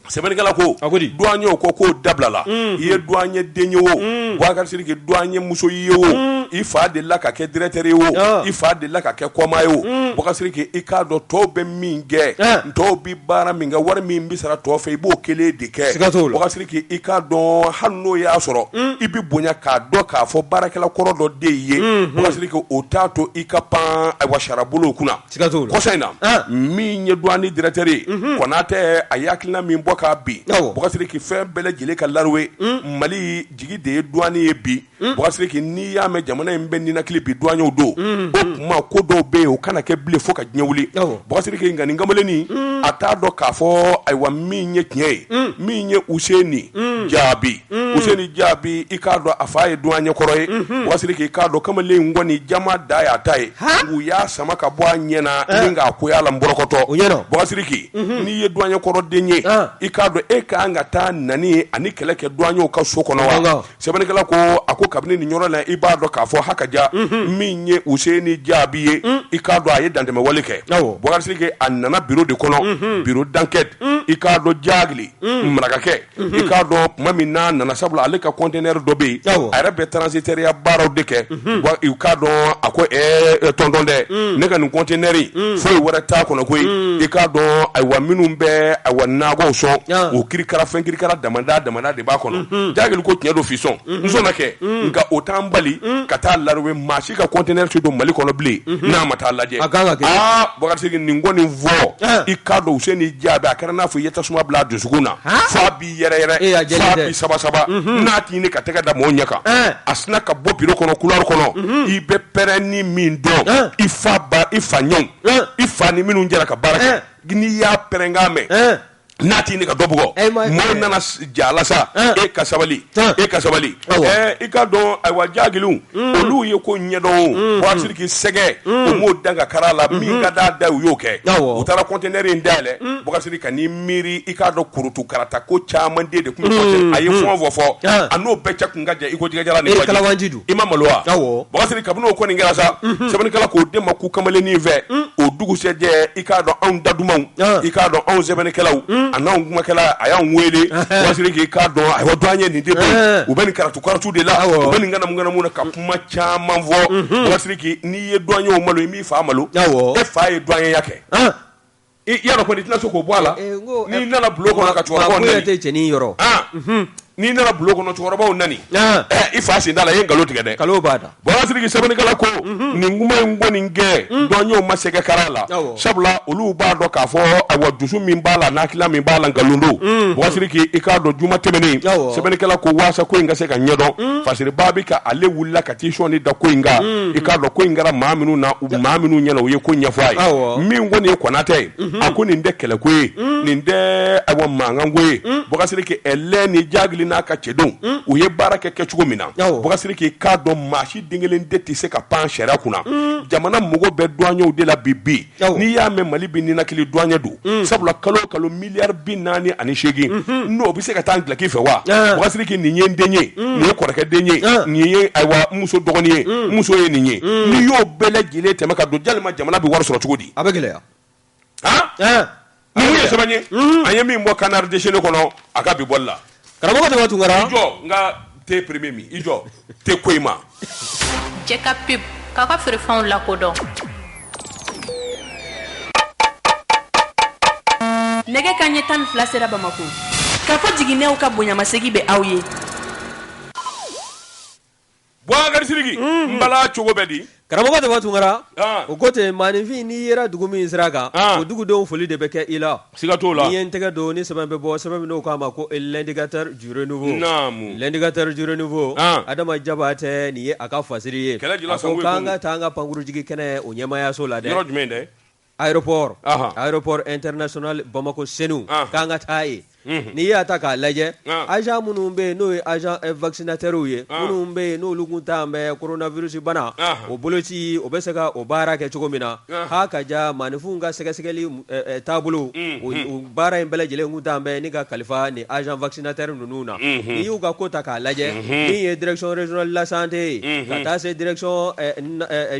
sɛbɛnnikɛla ko douaniers ko k'o dabilala i ye douanier den ye o Boubacar Sidiki douanier muso ye o i fa de la ka kɛ directeur ye o i fa de la ka kɛ kɔma ye o bɔkasiri ke i k'a dɔn tɔw bɛ min kɛ tɔw bi baara min kɛ wari min bi sara tɔw fɛ i b'o kelen de kɛ bɔkasiri ke i k'a dɔn hali n'o y'a sɔrɔ i bi bonya k'a dɔn k'a fɔ baarakɛla kɔrɔ dɔ de ye bɔkasiri ke o t'a to i ka pan ayiwa sarabolo kunna kɔsa in na min ye douane directeur ye Konatɛ a ye hakilina min bɔ k'a bi bɔkasiri ke fɛn bɛɛ lajɛlen ka lariwe Mali jigi de ye douane ye bi bɔkasiri ke n'i y'a mɛn jamana in bɛ ninakili bi douanew don o kuma ko dɔw bɛ yen o kana kɛ bilen fo ka diɲɛ wuli bɔkasiri ke nka nin kamaleni a t'a dɔn k'a fɔ ayiwa min ye tiɲɛ ye min ye Useni Jaabi Useni Jaabi i k'a dɔn a fa ye douane kɔrɔ ye bɔkasiri ke i k'a dɔn kamalen kɔni jama da y'a ta ye u y'a sama ka bɔ a ɲɛna ni k'a koya la nbɔrɔkɔtɔ bɔkasiri ke n'i ye douane kɔrɔ den ye i k'a dɔn e ka kan ka taa nani ani kɛlɛ kɛ douanew ka so kɔnɔ wa sɛbɛnnikɛla ko a ko kabini nin yɔrɔ la i b'a dɔn k'a fɔ hakaja min ye Useni Jaabi ye i k'a dɔn a ye dantɛmɛwale kɛ bɔkasiri ke a nana bureau de kɔnɔ bureau d'enquête i k'a dɔn Jagili marakakɛ i k'a dɔn tuma min n'a nana sabula ale ka conteneur dɔ bɛ yen a yɛrɛ bɛ transitaire baaraw de kɛ wa i k'a dɔn a ko tonton dɛ ne ka nin conteneur foyi wɛrɛ t'a kɔnɔ koyi i k'a dɔn ayiwa minnu bɛ ayiwa naagɔw sɔn o kirikara fɛn kirikara damada de b'a kɔnɔ Jagili ko tiɲɛ don fisɔn n sɔnna kɛ nka o t'an bali ka taa lariwe maa si ka conteneur tɛ don Mali kɔnɔ bilen n'a ma taa lajɛ bɔkasiri nin kɔni fɔ i k'a dɔn Useni Jaabi a kɛra n'a fɔ i ye tasuma bila a dusukun na f'a b'i yɛrɛ f'a b'i saba n'a t'i ni ka tɛgɛ da mɔgɔw ɲɛ kan a sina ka bɔ bureau kɔnɔ couloir kɔnɔ i bɛ pɛrɛnni min dɔn i fa ɲɛw i fa ni minnu jɛra ka baara kɛ n'i y'a pɛrɛn k'a mɛn n'a t'i ni ka dɔ bugɔ mɔgɔw nana jala sa e ka sabali i ka dɔn ayiwa Jagiliw olu ye ko ɲɛdɔn bɔkasiri ke sɛgɛ o m'o dan ka kara la min ka d'a da u y'o kɛ u taara conteneur in dayɛlɛ bɔkasiri ka n'i miiri i k'a dɔn kurutu karata ko caman de tun bɛ a ye fɔn a n'o bɛɛ cɛ kun ka jan i ko jɛgɛjala ni waji i ma malo wa bɔkasiri kabini o kɔni kɛra sa sɛbɛnnikɛla k'o den ma ku kamalennin fɛ o dugusɛjɛ i k'a dɔn anw dadumaw i k'a dɔn anw sɛbɛnnikɛlaw a n'anw kumakɛla a y'anw wele bɔkasiri ke i k'a dɔn ayiwa douane nin de bɛ u bɛ nin karatu de la u bɛ nin ganamu na ka kuma caman fɔ bɔkasiri ke n'i ye douanew malo i m'i fa malo e fa ye douaneya kɛ i y'a dɔn kɔni i tɛna se k'o bɔ a la n'i nana bulon kɔnɔ ka cɛkɔrɔbaw nani n'i nana bulon kɔnɔ cɛkɔrɔbaw nani i fa sen t'a la i ye nkalon tigɛ dɛ bɔkasiri ke sɛbɛnnikɛla ko nin kuma in kɔni kɛ douanew ma sɛgɛ kara la sabula olu b'a dɔn k'a fɔ ayiwa dusu min b'a la n'akila min b'a la nkalon don bɔkasiri ke i k'a dɔn juma tɛmɛnen sɛbɛnnikɛla ko waasa ko in ka se ka ɲɛdɔn fasiribaa bi ka ale wulila ka t'i sɔnni da ko in kan i k'a dɔn ko in kɛra maa minnu na maa minnu ɲɛna u ye ko ɲɛfɔ a ye min kɔni ye Konatɛ ye a ko nin tɛ kɛlɛko ye nin tɛ ayiwa mankanko ye bɔkasiri ke ɛlɛ ni Jagili n'a ka cɛdenw u ye baara kɛ cogo min na bɔkasiri ke i k'a dɔn maa si den kelen de tɛ se ka pan sariya kunna jamana mɔgɔw bɛ douanew de la bi n'i y'a mɛn Mali bi ninakili douane don sabula kalo miliyari 48 n'o bɛ se ka taa n gilaki fɛ wa bɔkasiri ke nin ye n den ye nin ye kɔrɔkɛ den ye nin ye ayiwa muso dɔgɔnin ye muso ye nin ye n'i y'o bɛɛ lajɛlen tɛmɛ ka don jalima jamana bɛ wari sɔrɔ cogo di a bɛ gɛlɛya ni mun ye sɛbɛn ye an ye min bɔ Canard déchaîné kɔnɔ a ka bi bɔli la karamɔgɔ Daba Tunkara i jɔ n ka te premier min i jɔ te ko i ma cɛ ka pub k'a ka feerefɛnw lakodɔn nɛgɛ kanɲɛ 12 sera Bamako k'a fɔ jiginɛw ka bonyamasegi bɛ aw ye Boubacar Sidiki n bala cogo bɛ di karamɔgɔ Daba Tunkara o ko ten maaninfin n'i yera dugu min sira kan o dugudenw foli de bɛ kɛ i la siga t'o la n'i ye n tɛgɛ don ni sɛbɛn bɛ bɔ sɛbɛn min n'o k'a ma ko l'indicateur du renouveau l'indicateur du renouveau Adama Jabatɛ nin ye a ka fasiri ye a ko k'an ka taa an ka pankurujigi kɛnɛ o ɲɛmayaso la dɛ yɔrɔ jumɛn dɛ aéroport international Bamako Senu k'an ka taa ye n'i y'a ta k'a lajɛ agent minnu bɛ yen n'o ye agent vaccinateurs ye minnu bɛ yen n'olu kun t'an bɛ coronavirus bana o boloci o bɛ se ka o baara kɛ cogo min na ha ka ja maaninfinw ka sɛgɛsɛgɛli taabolo o baara in bɛɛ lajɛlen kun t'an bɛ ni ka kalifa ni agent vaccinateur ninnu na n'i y'u ka ko ta k'a lajɛ min ye direction régionale de la santé ye ka taa se direction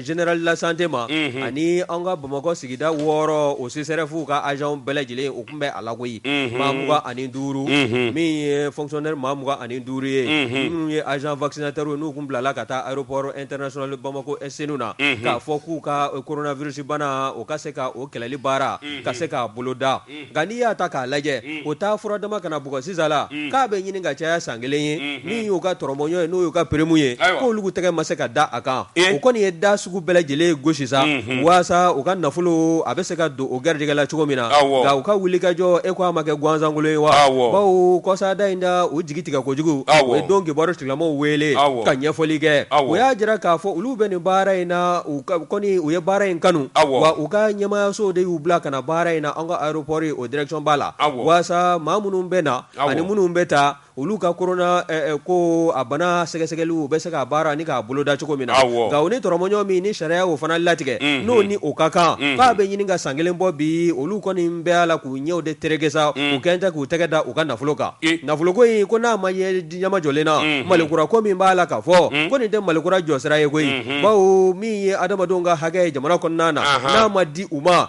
générale de la santé ma ani an ka Bamakɔ sigida 6 o CSRF ka agent bɛɛ lajɛlen o kun bɛ a la koyi maa mugan ani 5 min ye fonctionnaire 25 ye minnu ye agent vaccinateur n'u kun bilala ka taa aéroport international Bamako SNU na k'a fɔ k'u ka coronavirus bana o ka se ka o kɛlɛli baara ka se k'a boloda nka n'i y'a ta k'a lajɛ o taa fura dama kana bugɔ sisan la k'a bɛ ɲini ka caya san 1 ye min y'u ka tɔrɔmɔɲɔ ye n'o y'u ka peremu ye k'olu tɛgɛ ma se ka da a kan o kɔni ye da sugu bɛɛ lajɛlen gosi sa waasa u ka nafolo a bɛ se ka don o garijɛgɛ la cogo min na nka u ka wuli ka jɔ e ko a ma kɛ gansankolon ye wa bawo kɔsada in da o jigi tigɛ kojugu o ye don kibaru tigilamɔgɔw wele ka ɲɛfɔli kɛ o y'a jira k'a fɔ olu bɛ nin baara in na kɔni u ye baara in kanu wa u ka ɲɛmayaso de y'u bila ka na baara in na an ka aéroport o direction b'a la waasa maa minnu bɛ na ani minnu bɛ taa olu ka corona ko a bana sɛgɛsɛgɛliw bɛ se ka baara ni k'a boloda cogo min na nka o ni tɔrɔmɔɲɔ min ni sariya o fana latigɛ n'o ni o ka kan k'a bɛ ɲini ka san 1 bɔ bi olu kɔni bɛ ala k'u ɲɛw de tereke sa u kɛn tɛ k'u tɛgɛ da u ka nafolo kan nafoloko in ko n'a ma ye ɲama jɔlen na malikura ko min b'a la ka fɔ ko nin tɛ malikura jɔsira ye koyi bawo min ye adamadenw ka hakɛ ye jamana kɔnɔna na n'a ma di u ma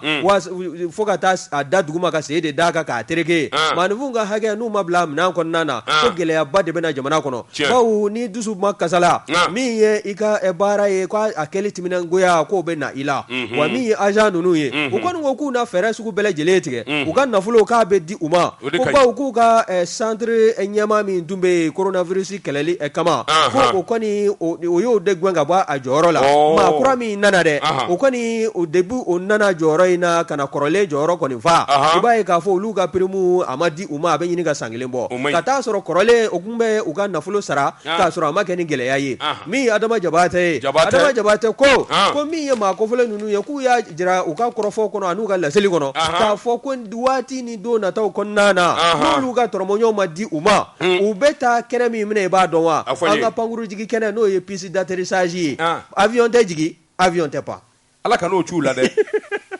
fo ka taa a da duguma ka sen de d'a kan k'a tereke maaninfinw ka hakɛ n'u ma bila minɛn kɔnɔna na ko gɛlɛyaba de bɛna jamana kɔnɔ bawo ni dusu ma kasala min ye i ka baara ye ko a kɛli timinangoya k'o bɛ na i la wa min ye agent ninnu ye u kɔni ko k'u na fɛɛrɛ sugu bɛɛ lajɛlen tigɛ u ka nafolo k'a bɛ di u ma ko bawo k'u ka centre ɲɛma min tun bɛ coronavirus kɛlɛli kama ko o kɔni o y'o de gɛn ka bɔ a jɔyɔrɔ la maa kura min nana dɛ o kɔni o debu o nana jɔyɔrɔ in na ka na kɔrɔlen jɔyɔrɔ kɔni fa i b'a ye k'a fɔ olu ka prime a ma di u ma a bɛ ɲini ka san 1 bɔ ka taa sɔrɔ kɔrɔlen o kun bɛ u ka nafolo sara k'a sɔrɔ a ma kɛ ni gɛlɛya ye min ye Adama Jabate ye Adama Jabate ko min ye maa kofɔlen ninnu ye k'u y'a jira u ka kɔrɔfɔ kɔnɔ an'u ka laseli kɔnɔ k'a fɔ ko waati ni don nataw kɔnɔna na n'olu ka tɔrɔmɔɲɔw ma di u ma u bɛ taa kɛnɛ min minɛ i b'a dɔn wa an ka pankuru jigi kɛnɛ n'o ye piste d'atterrissage ye avion tɛ jigi avion tɛ pan ala ka n'o c'u la dɛ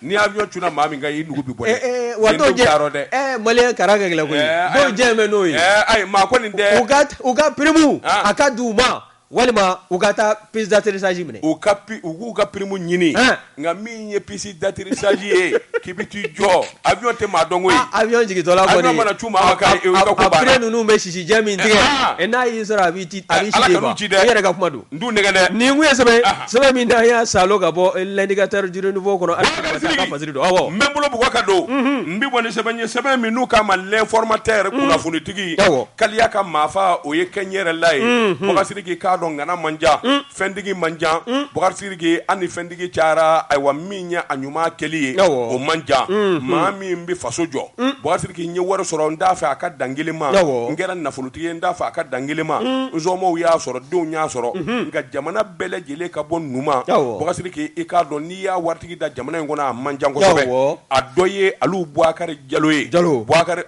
ni avion cunna maa min kan i nugu bi bɔ dɛ wa t'o jɛ maliyɛn kara ka gɛlɛn koyi dɔw jɛ mɛ n'o ye ayi maa ko nin tɛ u ka prime a ka di u ma walima u ka taa piste d'atterrissage minɛ u k'u ka prime ɲini nka min ye piste d'atterrissage ye k'i bɛ t'i jɔ avion tɛ maa dɔn koyi avion jigitɔla kɔni avion mana cu maa ma ka ko banna a pneu ninnu bɛ sisi jɛ min tigɛ n'a y'i sɔrɔ a b'i ci de i yɛrɛ ka kuma don n t'u nɛgɛ dɛ nin kun ye sɛbɛn min n'an y'a salo ka bɔ l'indicateur du renouveau kɔnɔ hali ka fasiri don awɔ n bɛ n bolo bugɔ ka don n bɛ bɔ ni sɛbɛn ye sɛbɛn min n'u k'a ma l'informateur kunnafonitigi kaliya ka maafa o ye kɛ n yɛrɛ la ye Bɔkasiri k'i k'a dɔn ngana manja fɛntigi manja Bɔkasiri k'i ani fɛntigi cayara ayiwa min ye a ɲuman kɛli ye o manja maa min bɛ faso jɔ Bɔkasiri k'i n ye wari sɔrɔ n t'a fɛ a ka dan kelen ma n kɛra nafolotigi ye n t'a fɛ a ka dan kelen ma n zɔnmaw y'a sɔrɔ denw y'a sɔrɔ nka jamana bɛɛ lajɛlen ka bɔ numa Bɔkasiri k'i k'a dɔn n'i y'a waritigi da jamana in kɔnɔ a manja kosɛbɛ a dɔ ye Alu Bubakari Jalo ye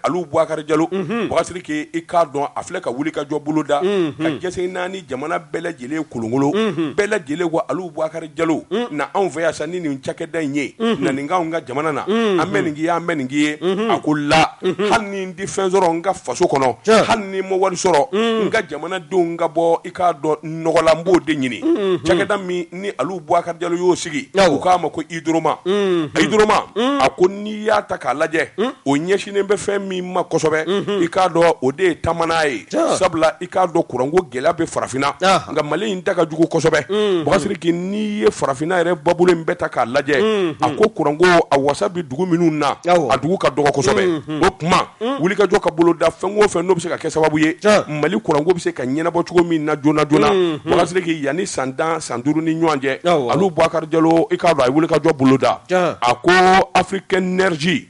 Alu Bubakari Jalo Bɔkasiri k'i k'a dɔn a filɛ ka wuli ka jɔ bolo da ka jɛsen naani jamana bɛɛ lajɛlen kolongolo bɛɛ lajɛlen ko Alu Bubakari Jalo na anw fɛ yan sa ni nin cakɛda in ye na nin k'anw ka jamana na an bɛ nin k'i ye an bɛ nin k'i ye a ko la hali ni n di fɛn sɔrɔ n ka faso kɔnɔ hali ni n ma wari sɔrɔ n ka jamanadenw ka bɔ i k'a dɔn nɔgɔla n b'o de ɲini cakɛda min ni Alu Bubakari Jalo y'o sigi u k'a ma ko Idroma a ko n'i y'a ta k'a lajɛ o ɲɛsinen bɛ fɛn min ma kosɛbɛ i k'a dɔn o de ye taamana ye sabula i k'a dɔn kuranko gɛlɛya bɛ farafinna nka Mali in ta ka jugu kosɛbɛ Bɔkasiri k'i n'i ye farafinna yɛrɛ bɔbolo in bɛɛ ta k'a lajɛ a ko kuranko a wasa bi dugu minnu na a dugu ka dɔgɔ kosɛbɛ o tuma wulikajɔ ka bolo da fɛn o fɛn n'o bɛ se ka kɛ sababu ye Mali kuranko bɛ se ka ɲɛnabɔ cogo min na joona Bɔkasiri k'i yanni san 10 san 5 ni ɲɔgɔn cɛ Alu Bubakari Jalo i k'a dɔn a ye wulikajɔ bolo da a ko African Energy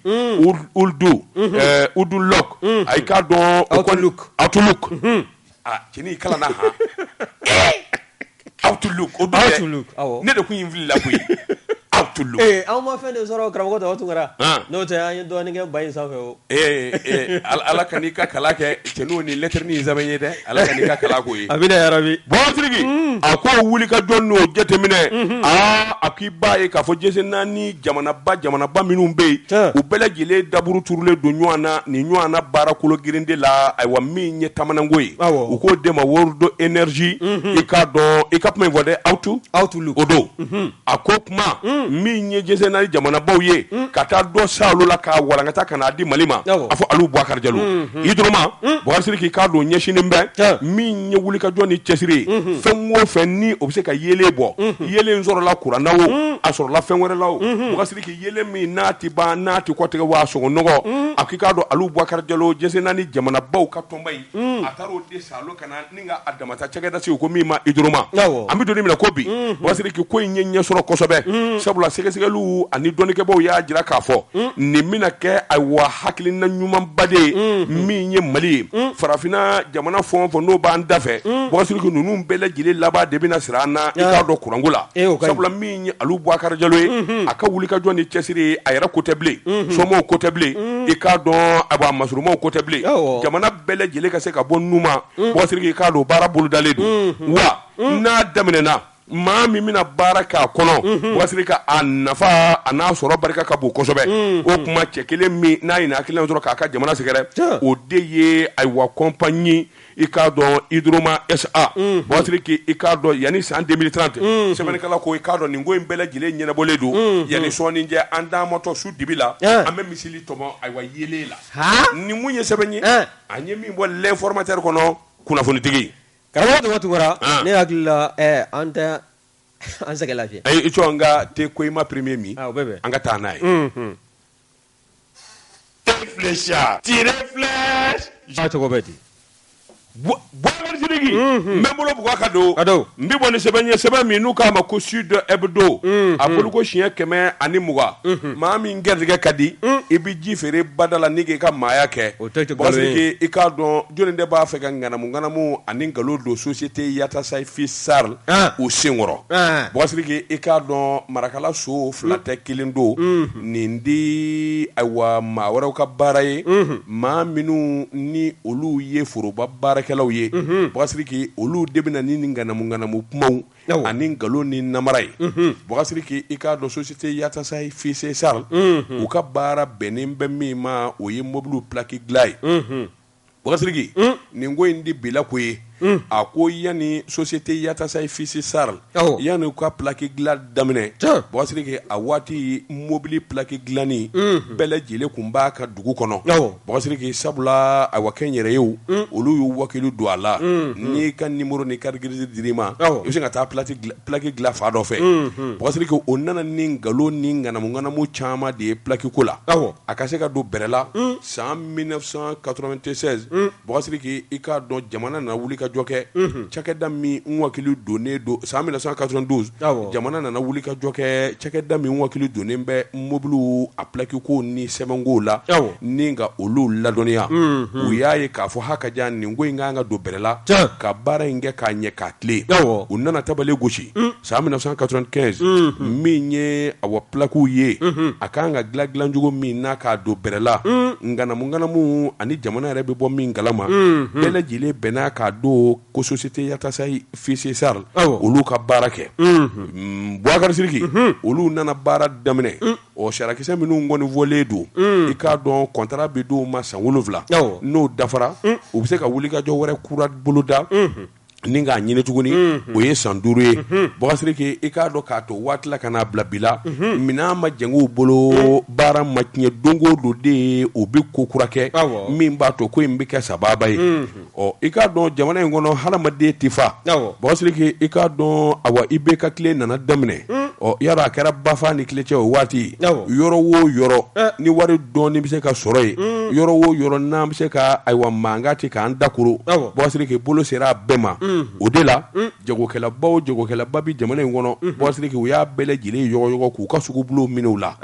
Udulok a k'a dɔn Outlook cɛnin kalan na han Outlook o dun ne de kun in filila koyi Outlook anw ma fɛn de sɔrɔ karamɔgɔ tɔgɔ Tunkara n'o tɛ an ye dɔɔnin kɛ ba in sanfɛ o ala ka n'i ka kala kɛ cɛninw ni lettre ni sɛbɛn ye dɛ ala ka n'i ka kala k'o ye a bɛ na yarabi Bɔkasiri a ko wuli ka jɔ n'o jateminɛ a k'i b'a ye k'a fɔ jɛsen naani jamanaba minnu bɛ yen u bɛɛ lajɛlen daburu turulen don ɲɔgɔn na nin ɲɔgɔn na baara kolo girin de la ayiwa min ye taamanako ye u k'o de ma World Energy i k'a dɔn i ka kuma in fɔ dɛ Outlook o don a ko kuma min min ye jese na jamana baw ye ka taa dɔ sa olu la ka walankata ka n'a di Mali ma a fɔ Alu Bubakar Jalo Idroma Boubacar Sidiki k'a dɔn ɲɛsinen bɛ min ye wulikajɔ ni cɛsiri ye fɛn o fɛn ni o bɛ se ka yelen bɔ yelen sɔrɔla kuranna o a sɔrɔla fɛn wɛrɛ la o Boubacar Sidiki yelen min n'a ti ban n'a ti kɔtigɛ wa a sɔgɔ nɔgɔ a k'i k'a dɔn Alu Bubakar Jalo jese na ni jamana baw ka tɔnba in a taara o de sa alo ka na ni ka a damata cakɛda sigi ko min ma Idroma an bɛ don min na ko bi Boubacar Sidiki ko in ye ɲɛsɔrɔ kosɛbɛ sabula sɛgɛsɛgɛliw ani dɔnnikɛbaw y'a jira k'a fɔ nin bɛna kɛ ayiwa hakilina ɲumanba de ye min ye Mali ye farafinna jamana fɛn o fɛn n'o b'an da fɛ Boubacar Sidiki ninnu bɛɛ lajɛlen laban de bɛna siri an na i k'a dɔn kuranko la sabula min ye Alu Bubakar Jalo ye a ka wulikajɔ ni cɛsiri a yɛrɛ ko tɛ bilen somɔgɔw ko tɛ bilen i k'a dɔn a masurumaw ko tɛ bilen jamana bɛɛ lajɛlen ka se ka bɔ nun ma Boubacar Sidiki k'a dɔn baara bolodalen don wa n'a daminɛna maa min bɛna baara k'a kɔnɔ Boubacar Sidiki a nafa a n'a sɔrɔ barika ka bon kosɛbɛ o tuma cɛ kelen min n'a ye hakilina sɔrɔ k'a ka jamana sɛgɛrɛ o de ye ayiwa compagnie i k'a dɔn Idroma SA Boubacar Sidiki i k'a dɔn yanni san 2030 sɛbɛnnikɛla ko i k'a dɔn nin ko in bɛɛ lajɛlen ɲɛnabɔlen don yanni sɔɔnijɛ an daamatɔ su dibi la an bɛ misili tɔmɔ ayiwa yeelen la nin mun ye sɛbɛn ye an ye min bɔ l'informateur kɔnɔ kunnafonitigi karamɔgɔ tɔgɔ tugura ne hakili la an tɛ an sɛgɛn lafiya i cɔ an ka te koyima premier min an ka taa n'a ye tire flèche tɔgɔ bɛ di Boubacar Sidiki n bɛ n bolo bugɔ ka don n bɛ bɔ ni sɛbɛn ye sɛbɛn min n'u k'a ma ko Sud Hebdo a bolo ko siɲɛ 120 maa min gɛrɛsigɛ ka di i bɛ ji feere bada la ni k'i ka maaya kɛ Boubacar Sidiki i k'a dɔn jɔnni de b'a fɛ ka ŋanamu ani nkalon don société Yatasai Fils Sall u senkɔrɔ Boubacar Sidiki i k'a dɔn marakala so fila tɛ kelen don nin di ayiwa maa wɛrɛw ka baara ye maa minnu ni olu ye foroba baara kɛlaw ye Boubacar Sidiki olu de bɛna ni ŋanamu kumaw ani nkalon ni namara ye Boubacar Sidiki i k'a dɔn société Yatasai Fils Sall u ka baara bɛnnen bɛ min ma o ye mobile plaque dilan ye Boubacar Sidiki nin ko in di bila ko ye a ko yanni société Yatasai Fils Sall yanni u ka plaque dilan daminɛ Boubacar Sidiki a waati mobile plaque dilanni bɛɛ lajɛlen kun b'a ka dugu kɔnɔ Boubacar Sidiki sabula ayiwa kɛnyɛrɛ yew olu y'u wakilu don a la n'i ka numéro ni carte grise dir'i ma i bɛ se ka taa plaque dilan fa dɔ fɛ Boubacar Sidiki o nana ni nkalon ni ŋanamu caman de ye plaque ko la a ka se ka don bɛrɛ la san 1996 Boubacar Sidiki i k'a dɔn jamana nana wuli ka jɔ kɛ cakɛda min n wakili donnen don san 1992 jamana nana wuli ka jɔ kɛ cakɛda min wakili donnen bɛ mobiliw a plaque ko ni sɛbɛnkow la ni ka olu ladɔnniya u y'a ye k'a fɔ hakaja nin ko in kan ka don bɛrɛ la ka baara in kɛ k'a ɲɛ k'a tilen u nana tabale gosi san 1995 min ye awa plaquew ye a kan ka dilan cogo min n'a k'a don bɛrɛ la ŋanamu ani jamana yɛrɛ bɛ bɔ min kalama bɛɛ lajɛlen bɛnna k'a don ko société Yatasai Fils Sall olu ka baara kɛ Boubacar Sidiki olu nana baara daminɛ sarakisɛ minnu kɔni fɔlen don i k'a dɔn contrat bɛ d'u ma san 7 n'o dafara u bɛ se ka wuli ka jɔ wɛrɛ kura boloda ni k'a ɲini tuguni o ye san 5 ye Boubacar Sidiki i k'a dɔn k'a to waati la ka n'a bila bi la minɛn ma jɛng'u bolo baara ma tiɲɛ don o don de o bɛ ko kura kɛ min b'a to ko in bɛ kɛ sababa ye i k'a dɔn jamana in kɔnɔ hadamaden tɛ fa Boubacar Sidiki i k'a dɔn awa IBK tile nana daminɛ yara a kɛra bafa ni tile cɛ o waati yɔrɔ o yɔrɔ ni wari dɔɔni bɛ se ka sɔrɔ yen yɔrɔ o yɔrɔ n'an bɛ se ka ayiwa mankan ci k'an dakoro Boubacar Sidiki bolo sera a bɛɛ ma o de la jagokɛlabaw jagokɛlaba bi jamana in kɔnɔ Boubacar Sidiki u y'a bɛɛ lajɛlen yɔgɔyɔgɔ k'u ka sugubulow minɛ u la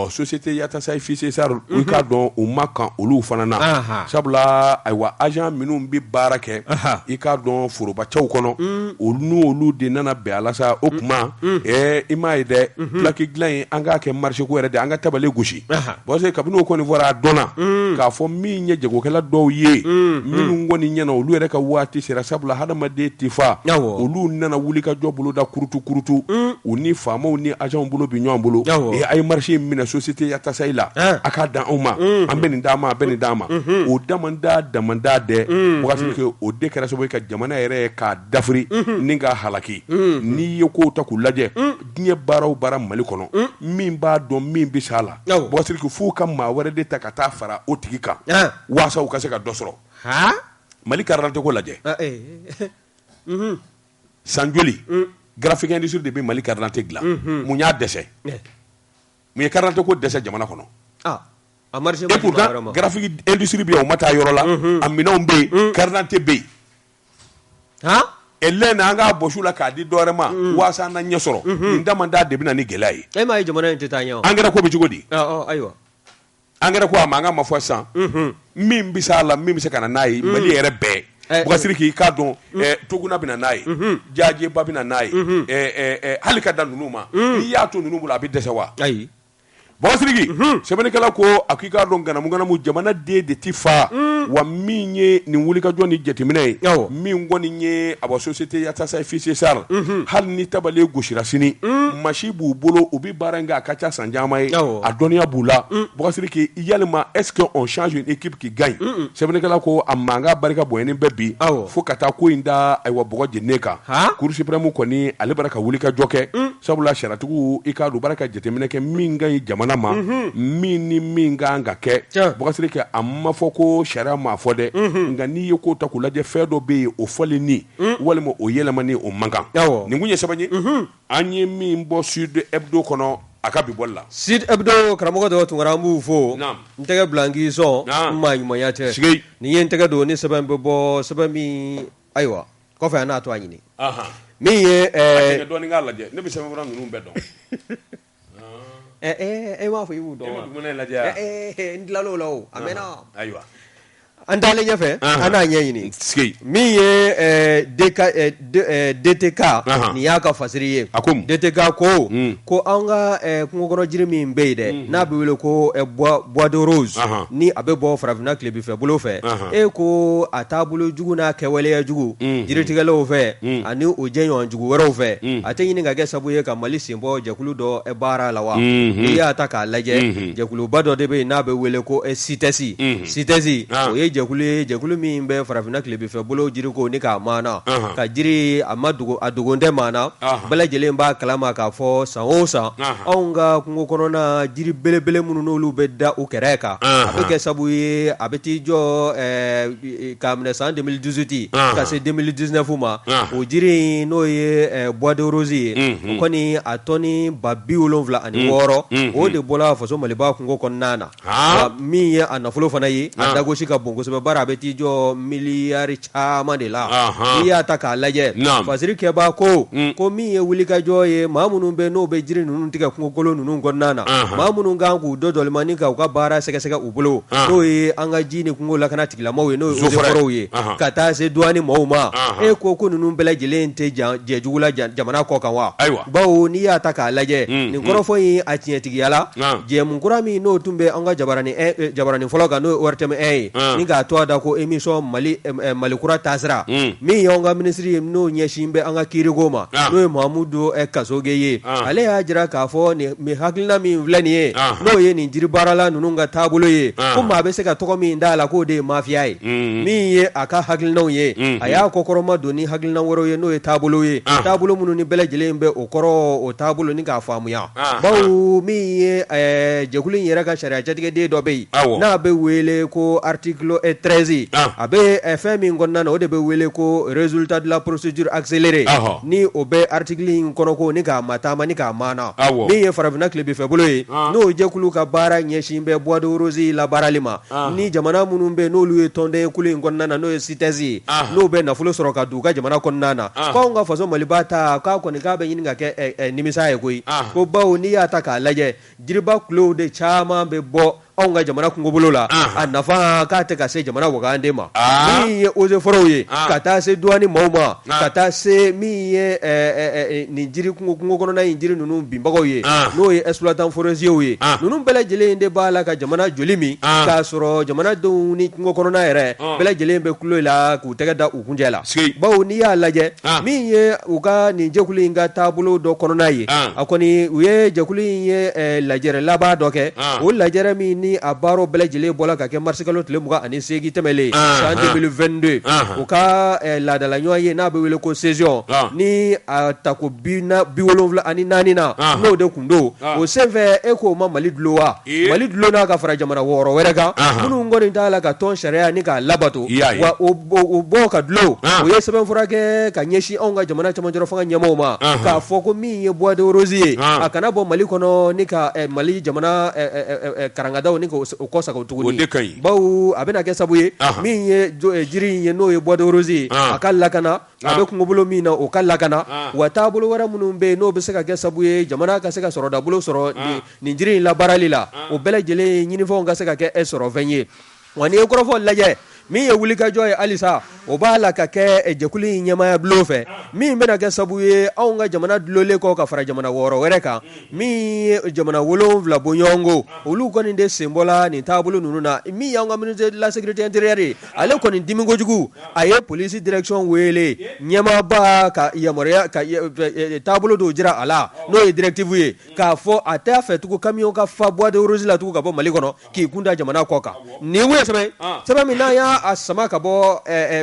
société Yatasai Fils Sall u k'a dɔn u ma kan olu fana na sabula ayiwa agent minnu bɛ baara kɛ i k'a dɔn forobacɛw kɔnɔ olu n'olu de nana bɛn a la sa o tuma i m'a ye dɛ plaque dilan in an k'a kɛ marché ko yɛrɛ de an ka tabale gosi Boubacar Sidiki kabini o kɔni fɔra a dɔnna k'a fɔ min ye jagokɛla dɔw ye minnu kɔni ɲɛna olu yɛrɛ ka waati sera sabula hadamaden adamaden tɛ fa olu nana wuli ka jɔ bolo da kurutu u ni faamaw ni agents bolo bi ɲɔgɔn bolo a ye marché minɛ société ya tasayi la a k'a dan anw ma an bɛ nin d'a ma a bɛ nin d'a ma o damanda dɛ wagati kɛ o de kɛra sababu ka jamana yɛrɛ k'a dafiri ni ka halaki n'i ye kow ta k'u lajɛ diɲɛ baara o baara Mali kɔnɔ min b'a dɔn min bɛ s'a la wagati kɛ f'u ka maa wɛrɛ de ta ka taa fara o tigi kan waasa u ka se ka dɔ sɔrɔ Mali carte d'identité ko lajɛ san joli graphique industrie de bɛ Mali carte d'identité dilan mun y'a dɛsɛ mun ye carte d'identité ko dɛsɛ jamana kɔnɔ et pourtant graphique industrie bɛ yen o ma taa yɔrɔ la a minɛnw bɛ yen carte d'identité bɛ yen ɛlɛn an k'a bɔsu la k'a di dɔwɛrɛ ma waasa an na ɲɛ sɔrɔ nin damanda de bɛ na ni gɛlɛya ye e m'a ye jamana in tɛ taa ɲɛ o engrais ko bɛ cogo di ayiwa engrais ko a ma an ka ma fɔ sisan min bɛ s'a la min bɛ se ka na n'a ye Mali yɛrɛ bɛɛ Bougazelli k'i k'a dɔn Toguna bɛ na n'a ye Jajeba bɛ na n'a ye hali ka da ninnu ma n'i y'a to ninnu bolo a bɛ dɛsɛ wa ayi Bougazelli sɛbɛnnikɛla ko a k'i k'a dɔn ganamu jamana den de ti fa wa min ye nin wulikajɔ ni jateminɛ ye min kɔni ye a bɔ société ya tasayi fichier sar hali ni tabale gosira sini machine b'u bolo u bɛ baara in kɛ a ka ca san caman ye a dɔnniya b'u la Bougazelli k'i yalima est-ce que on change une équipe qui gagne sɛbɛnnikɛla ko a mankan barika bonyani bɛ bi fo ka taa ko in da ayiwa bɔgɔ jeninen kan Cour suprême kɔni ale bara ka wulikajɔ kɛ sabula sariyatigiw i k'a dɔn u bara ka jateminɛ kɛ min ka ɲi jamana ma min ni min kan ka kɛ Bougazelli kɛ a ma fɔ ko sariya m'a fɔ dɛ nka n'i ye ko ta k'u lajɛ fɛn dɔ bɛ yen o fɔli ni walima o yɛlɛmani o man kan nin kun ye sɛbɛn ye an ye min bɔ Sud Hebdo kɔnɔ a ka bi bɔli la Sud Hebdo karamɔgɔ dɔ Tunkara an b'u fo n tɛgɛ bila n k'i sɔn n maa ɲumanya tɛ nin ye n tɛgɛ don ni sɛbɛn bɛ bɔ sɛbɛn min ayiwa kɔfɛ an n'a to a ɲini min ye dɔɔnin k'a lajɛ ne bɛ sɛbɛn fura ninnu bɛɛ dɔn e m'a fɔ i b'u dɔn wa n tilal'o la o a mɛnna ayiwa an taalen ɲɛfɛ an n'a ɲɛ ɲini min ye DTK nin y'a ka fasiri ye DTK ko an ka kungokɔnɔ jiri min bɛ yen dɛ n'a bɛ wele ko bois de rose ni a bɛ bɔ farafinna tilebinfɛ bolo fɛ e ko a taabolo jugu n'a kɛwaleya jugu jiritigɛlaw fɛ ani o jɛɲɔgɔn jugu wɛrɛw fɛ a tɛ ɲini ka kɛ sababu ye ka Mali sen bɔ jɛkulu dɔ baara la wa n'i y'a ta k'a lajɛ jɛkuluba dɔ de bɛ yen n'a bɛ wele ko CITES o ye jɛkulu min bɛ farafinna tilebinfɛ bolo jiri ko ni k'a maana ka jiri a dogon tɛ maana bɛɛ lajɛlen b'a kalama k'a fɔ san o san anw ka kungo kɔnɔna jiri belebele minnu n'olu bɛ da u kɛrɛ kan a bɛ kɛ sababu ye a bɛ t'i jɔ k'a minɛ san 2018 ka se 2019 ma o jiri n'o ye bois de rose ye o kɔni a tɔni 76,000 o de bɔra faso Maliba kungo kɔnɔna na min ye a nafolo fana ye a dagosi ka bon kosɛbɛ baara a bɛ t'i jɔ miliyari caman de la n'i y'a ta k'a lajɛ fasiri kɛbaa ko min ye wulikajɔ ye maa minnu bɛ n'o bɛ jiri ninnu tigɛ kungokolo ninnu kɔnɔna na maa minnu kan k'u dɔ dɔlimani ka u ka baara sɛgɛsɛgɛ u bolo n'o ye an ka ji ni kungo lakana tigilamɔgɔw ye n'o ye eaux ye ka taa se douane mɔgɔw ma e ko ninnu bɛɛ lajɛlen tɛ jɛ jugu la jamana kɔ kan wa bawo n'i y'a ta k'a lajɛ nin kɔrɔfɔ in a tiɲɛtigiya la jɛmu kura min n'o tun bɛ an ka jabaranin fɔlɔ kan n'o ye ORTM ye ni k'a to a da ko émission Malikura taasira min y'anw ka minisiri ye n'o ɲɛsin bɛ an ka kiiriko ma n'o ye Mahamudu Kasoge ye ale y'a jira k'a fɔ nin hakilina min filɛ nin ye n'o ye nin jiri baarala ninnu ka taabolo ye ko maa bɛ se ka tɔgɔ min d'a la k'o de ye mafiya ye min ye a ka hakilinaw ye a y'a kɔkɔrɔma don ni hakilina wɛrɛw ye n'o ye taabolo ye taabolo minnu ni bɛɛ lajɛlen bɛ o kɔrɔ o taabolo ni k'a faamuya bawo min ye jɛkulu in yɛrɛ ka sariya jatigɛden dɔ bɛ yen n'a bɛ wele ko article 13 a bɛ fɛn min kɔnɔna na o de bɛ wele ko résultat de la procédure accélérée ni o bɛ article in kɔnɔ ko ni k'a mataama ni k'a maana min ye farafinna tilebinfɛ bolo ye n'o jɛkulu ka baara ɲɛsin bɛ bois de rose labaarali ma ni jamana minnu bɛ n'olu ye tɔnden kulu in kɔnɔna na n'o ye CITES ye n'o bɛ nafolo sɔrɔ ka don u ka jamana kɔnɔna na k'anw ka faso Maliba ta k'a kɔni k'a bɛ ɲini ka kɛ nimisa ye koyi ko bawo n'i y'a ta k'a lajɛ jiriba kulew de caman bɛ bɔ anw ka jamana kungobolo la a nafa k'a tɛ ka se jamana wagande ma min ye eaux et forêts ye ka taa se douane maaw ma ka taa se min ye nin jiri kungo kɔnɔna in jiri ninnu binbagaw ye n'o ye exploitant forestiers ye ninnu bɛɛ lajɛlen de b'a la ka jamana joli min k'a sɔrɔ jamanadenw ni kungo kɔnɔna yɛrɛ bɛɛ lajɛlen bɛ kulo la k'u tɛgɛ da u kuncɛ la bawo n'i y'a lajɛ min ye u ka nin jɛkulu in ka taabolo dɔ kɔnɔna ye a kɔni u ye jɛkulu in ye lajɛrɛ laban dɔ kɛ o lajɛrɛ min ni a baaraw bɛɛ lajɛlen bɔra ka kɛ mars kalo tile 28 tɛmɛlen san 2022 u ka laadala ɲɔgɔn ye n'a bɛ wele ko session ni a tako 74 na n'o de kun don o senfɛ e k'o ma Mali dulo wa Mali dulo n'a ka fara jamana 6 wɛrɛ kan minnu kɔni t'a la ka tɔn sariya ni k'a labato wa o bɔ ka dulo o ye sɛbɛnfura kɛ ka ɲɛsin anw ka jamana cɛmancɛ fanga ɲɛmaaw ma k'a fɔ ko min ye bois de rose ye a kana bɔ Mali kɔnɔ ni ka Mali jamana karangadaw ni k'o kɔsago tuguni bawo a bɛna kɛ sabu ye min ye jiri in ye n'o ye bois de rose ye a ka lakana a bɛ kungobolo min na o ka lakana wa taabolo wɛrɛ minnu bɛ yen n'o bɛ se ka kɛ sabu ye jamana ka se ka sɔrɔ dabolo sɔrɔ nin jiri in labaarali la o bɛɛ lajɛlen ɲinifɛnw ka se ka kɛ sɔrɔ fɛn ye wa n'i ye kɔrɔfɔ lajɛ min ye wulikajɔ ye halisa o b'a la ka kɛ jɛkulu in ɲɛmaaya bulon fɛ min bɛna kɛ sabu ye anw ka jamana dulolen kɔ ka fara jamana 6 wɛrɛ kan min ye jamana 7 bɔ ɲɔgɔn ko olu kɔni de sen bɔla nin taabolo ninnu na min y'anw ka ministre de la sécurité intérieure ye ale kɔni dimi kojugu a ye police direction wele ɲɛmaaba ka yamaruya ka taabolo dɔw jira a la n'o ye directive ye k'a fɔ a tɛ fɛ tugun camion ka fa bois de rose la tugun ka bɔ Mali kɔnɔ k'i kunda jamana kɔ kan nin ye sɛbɛn min n'a y'a a sama ka bɔ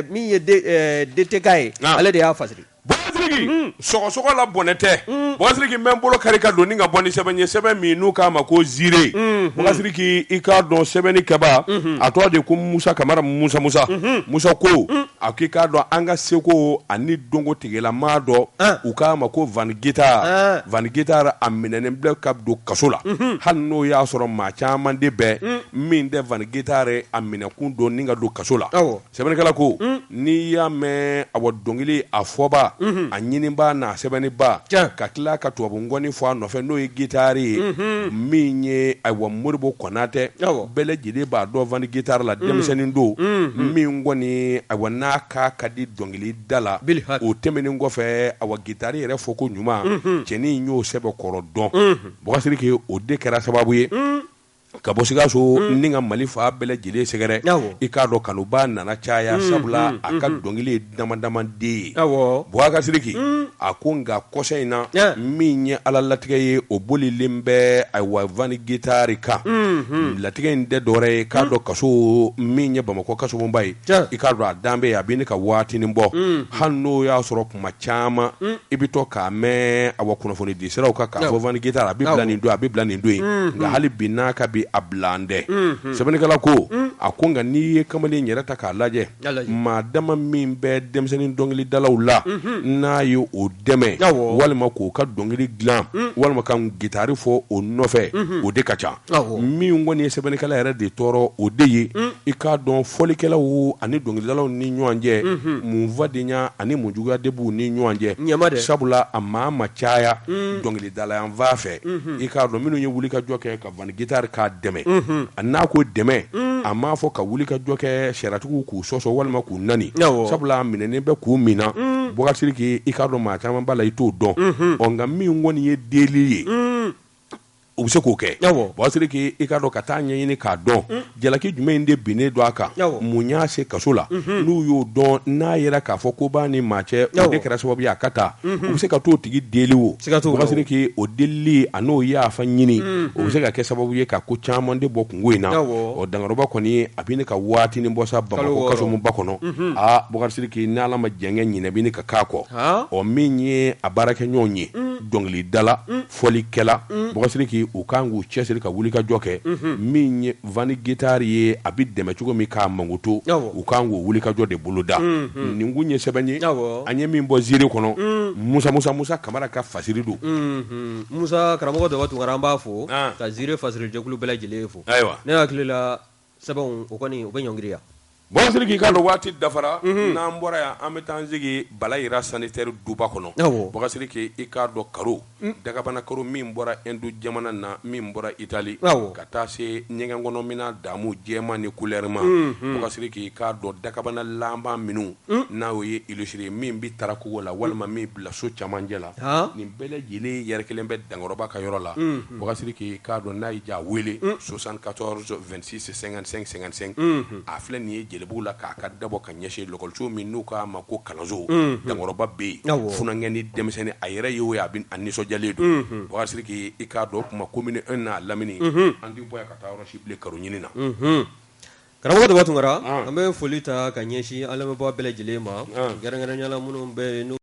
min ye DTK ye ale de y'a fasiri Bɔsiriki sɔgɔsɔgɔ la bɔnɛ tɛ Bɔsiriki n bɛ n bolo kari ka don ni ka bɔ ni sɛbɛn ye sɛbɛn min n'u k'a ma ko ziire Bɔsiriki i k'a dɔn sɛbɛnni kɛba a tɔgɔ de ko Musa Kamara Musa ko a k'i k'a dɔn an ka seko ani dongo tigɛlamaa dɔ u k'a ma ko Van Guitar a minɛnen bɛ ka don kaso la hali n'o y'a sɔrɔ maa caman de bɛɛ min tɛ Van Guitar a minɛkun don ni ka don kaso la sɛbɛnnikɛla ko n'i y'a mɛn a dɔnkili a fɔba a ɲiniba n'a sɛbɛnniba ka tila ka tubabu ngɔni fɔ a nɔfɛ n'o ye gitari ye min ye ayiwa Moribo Konatɛ bɛɛ lajɛlen b'a dɔn Van Guitar la denmisɛnnin don min kɔni ayiwa n'a ka di dɔnkili da la o tɛmɛnen kɔfɛ ayiwa gitari yɛrɛ fɔ ko ɲuman cɛnin y'o sɛbɛn kɔrɔ dɔn Bɔsiriki o de kɛra sababu ye ka bɔ Sikaso ni ka Mali fa bɛɛ lajɛlen sɛgɛrɛ i k'a dɔn kanuba nana caya sabula a ka dɔnkili ye damadamaden ye Bɔsiriki a ko nka kɔsa in na min ye Ala latigɛ ye o bolilen bɛ ayiwa Van Guitar kan latigɛ in tɛ dɔwɛrɛ ye k'a dɔn kaso min ye Bamakɔ kasobonba ye i k'a dɔn a dan bɛ yen a bɛ ne ka waatinin bɔ hali n'o y'a sɔrɔ kuma caman i bɛ to k'a mɛn ayiwa kunnafoni di siraw kan k'a fɔ Van Guitar a bɛ bila nin don a bɛ bila nin don ye nka hali bi n'a ka bi a bilan dɛ sɛbɛnnikɛla ko a ko nka n'i ye kamalen yɛrɛ ta k'a lajɛ maa dama min bɛ denmisɛnnin dɔnkilidalaw la n'a ye o dɛmɛ walima k'o ka dɔnkili dilan walima ka gitari fɔ o nɔfɛ o de ka ca min kɔni ye sɛbɛnnikɛla yɛrɛ de tɔɔrɔ o de ye i k'a dɔn fɔlikɛlaw ani dɔnkilidalaw ni ɲɔgɔn cɛ mun fadenya ani mun juguya de b'u ni ɲɔgɔn cɛ sabula a maa ma caya dɔnkilidala yan fan fɛ i k'a dɔn minnu ye wulikajɔ kɛ ka Van Guitar k'a dɛmɛ a n'a ko dɛmɛ a m'a fɔ ka wulikajɔ kɛ sariatigiw k'u sɔsɔ walima k'u nani sabula a minɛnen bɛ k'u min na Bɔsiriki i k'a dɔn maa caman b'a la i t'o dɔn nka min kɔni ye deli ye u bɛ se k'o kɛ Bɔsiriki i k'a dɔn ka taa ɲɛɲini k'a dɔn jalaki jumɛn de binnen don a kan mun y'a se kaso la n'u y'o dɔn n'a yɛrɛ k'a fɔ ko b'a ni maa cɛ o de kɛra sababu ye a ka taa u bɛ se ka t'o tigi deli o Bɔsiriki o delili a n'o yafa ɲini o bɛ se ka kɛ sababu ye ka ko caman de bɔ kungo in na o Dankaroba kɔni a bɛ ne ka waatinin bɔ sa Bamakɔ kasomunba kɔnɔ Bɔsiriki n'Ala ma jɛngɛ ɲinɛ bɛ ne ka k'a kɔ min ye a baarakɛɲɔgɔnw ye dɔnkilidala fɔlikɛla Bɔsiriki u kan k'u cɛsiri ka wulikajɔ kɛ min ye Van Guitar ye a bɛ dɛmɛ cogo min k'a mankuto u kan k'o wulikajɔ de boloda nin kun ye sɛbɛn ye an ye min bɔ ziiri kɔnɔ Musa Kamara ka fasiri don Musa karamɔgɔ Dɔgɔ Tunkara an b'a fɔ ka ziiri fasiri jɛkulu bɛɛ lajɛlen fo ne hakili la sɛbɛnw o kɔni o bɛ ɲɔngiri ya Bɔnsiri k'i ka dɔn waati dafara n'an bɔra yan an bɛ taa sigi Bala Yira sanitaire duba kɔnɔ Bɔkasiri k'i k'a dɔn karo dagabana karo min bɔra Hindu jamana na min bɔra Itali ka taa se ɲɛgɛn kɔnɔ mina damu jɛman ni couleur ma Bɔkasiri k'i k'a dɔn dagabana laban minnu n'a o ye illustré min bi Tarakogo la walima min bila so camancɛ la nin bɛɛ lajɛlen yɛrɛ kelen bɛ Dankɔrɔba ka yɔrɔ la Bɔkasiri k'i k'a dɔn n'a y'i diya wele 74 26 55 55 a filɛ nin ye Jelibugu la k'a ka dabɔ ka ɲɛsin lɔkɔliso min n'u k'a ma ko kalanso Dankɔrɔba bɛ yen funankɛ ni denmisɛnnin a yɛrɛ ye o ye a nisɔndiyalen don Bɔkasiri k'i k'a dɔn o kuma commune 1 n'a lamini an tɛ bɔ yan ka taa yɔrɔ si bilen karo ɲini na karamɔgɔ Daba Tunkara an bɛ foli ta ka ɲɛsin an lamɛnbaga bɛɛ lajɛlen ma kɛrɛnkɛrɛnnenya la minnu bɛ yen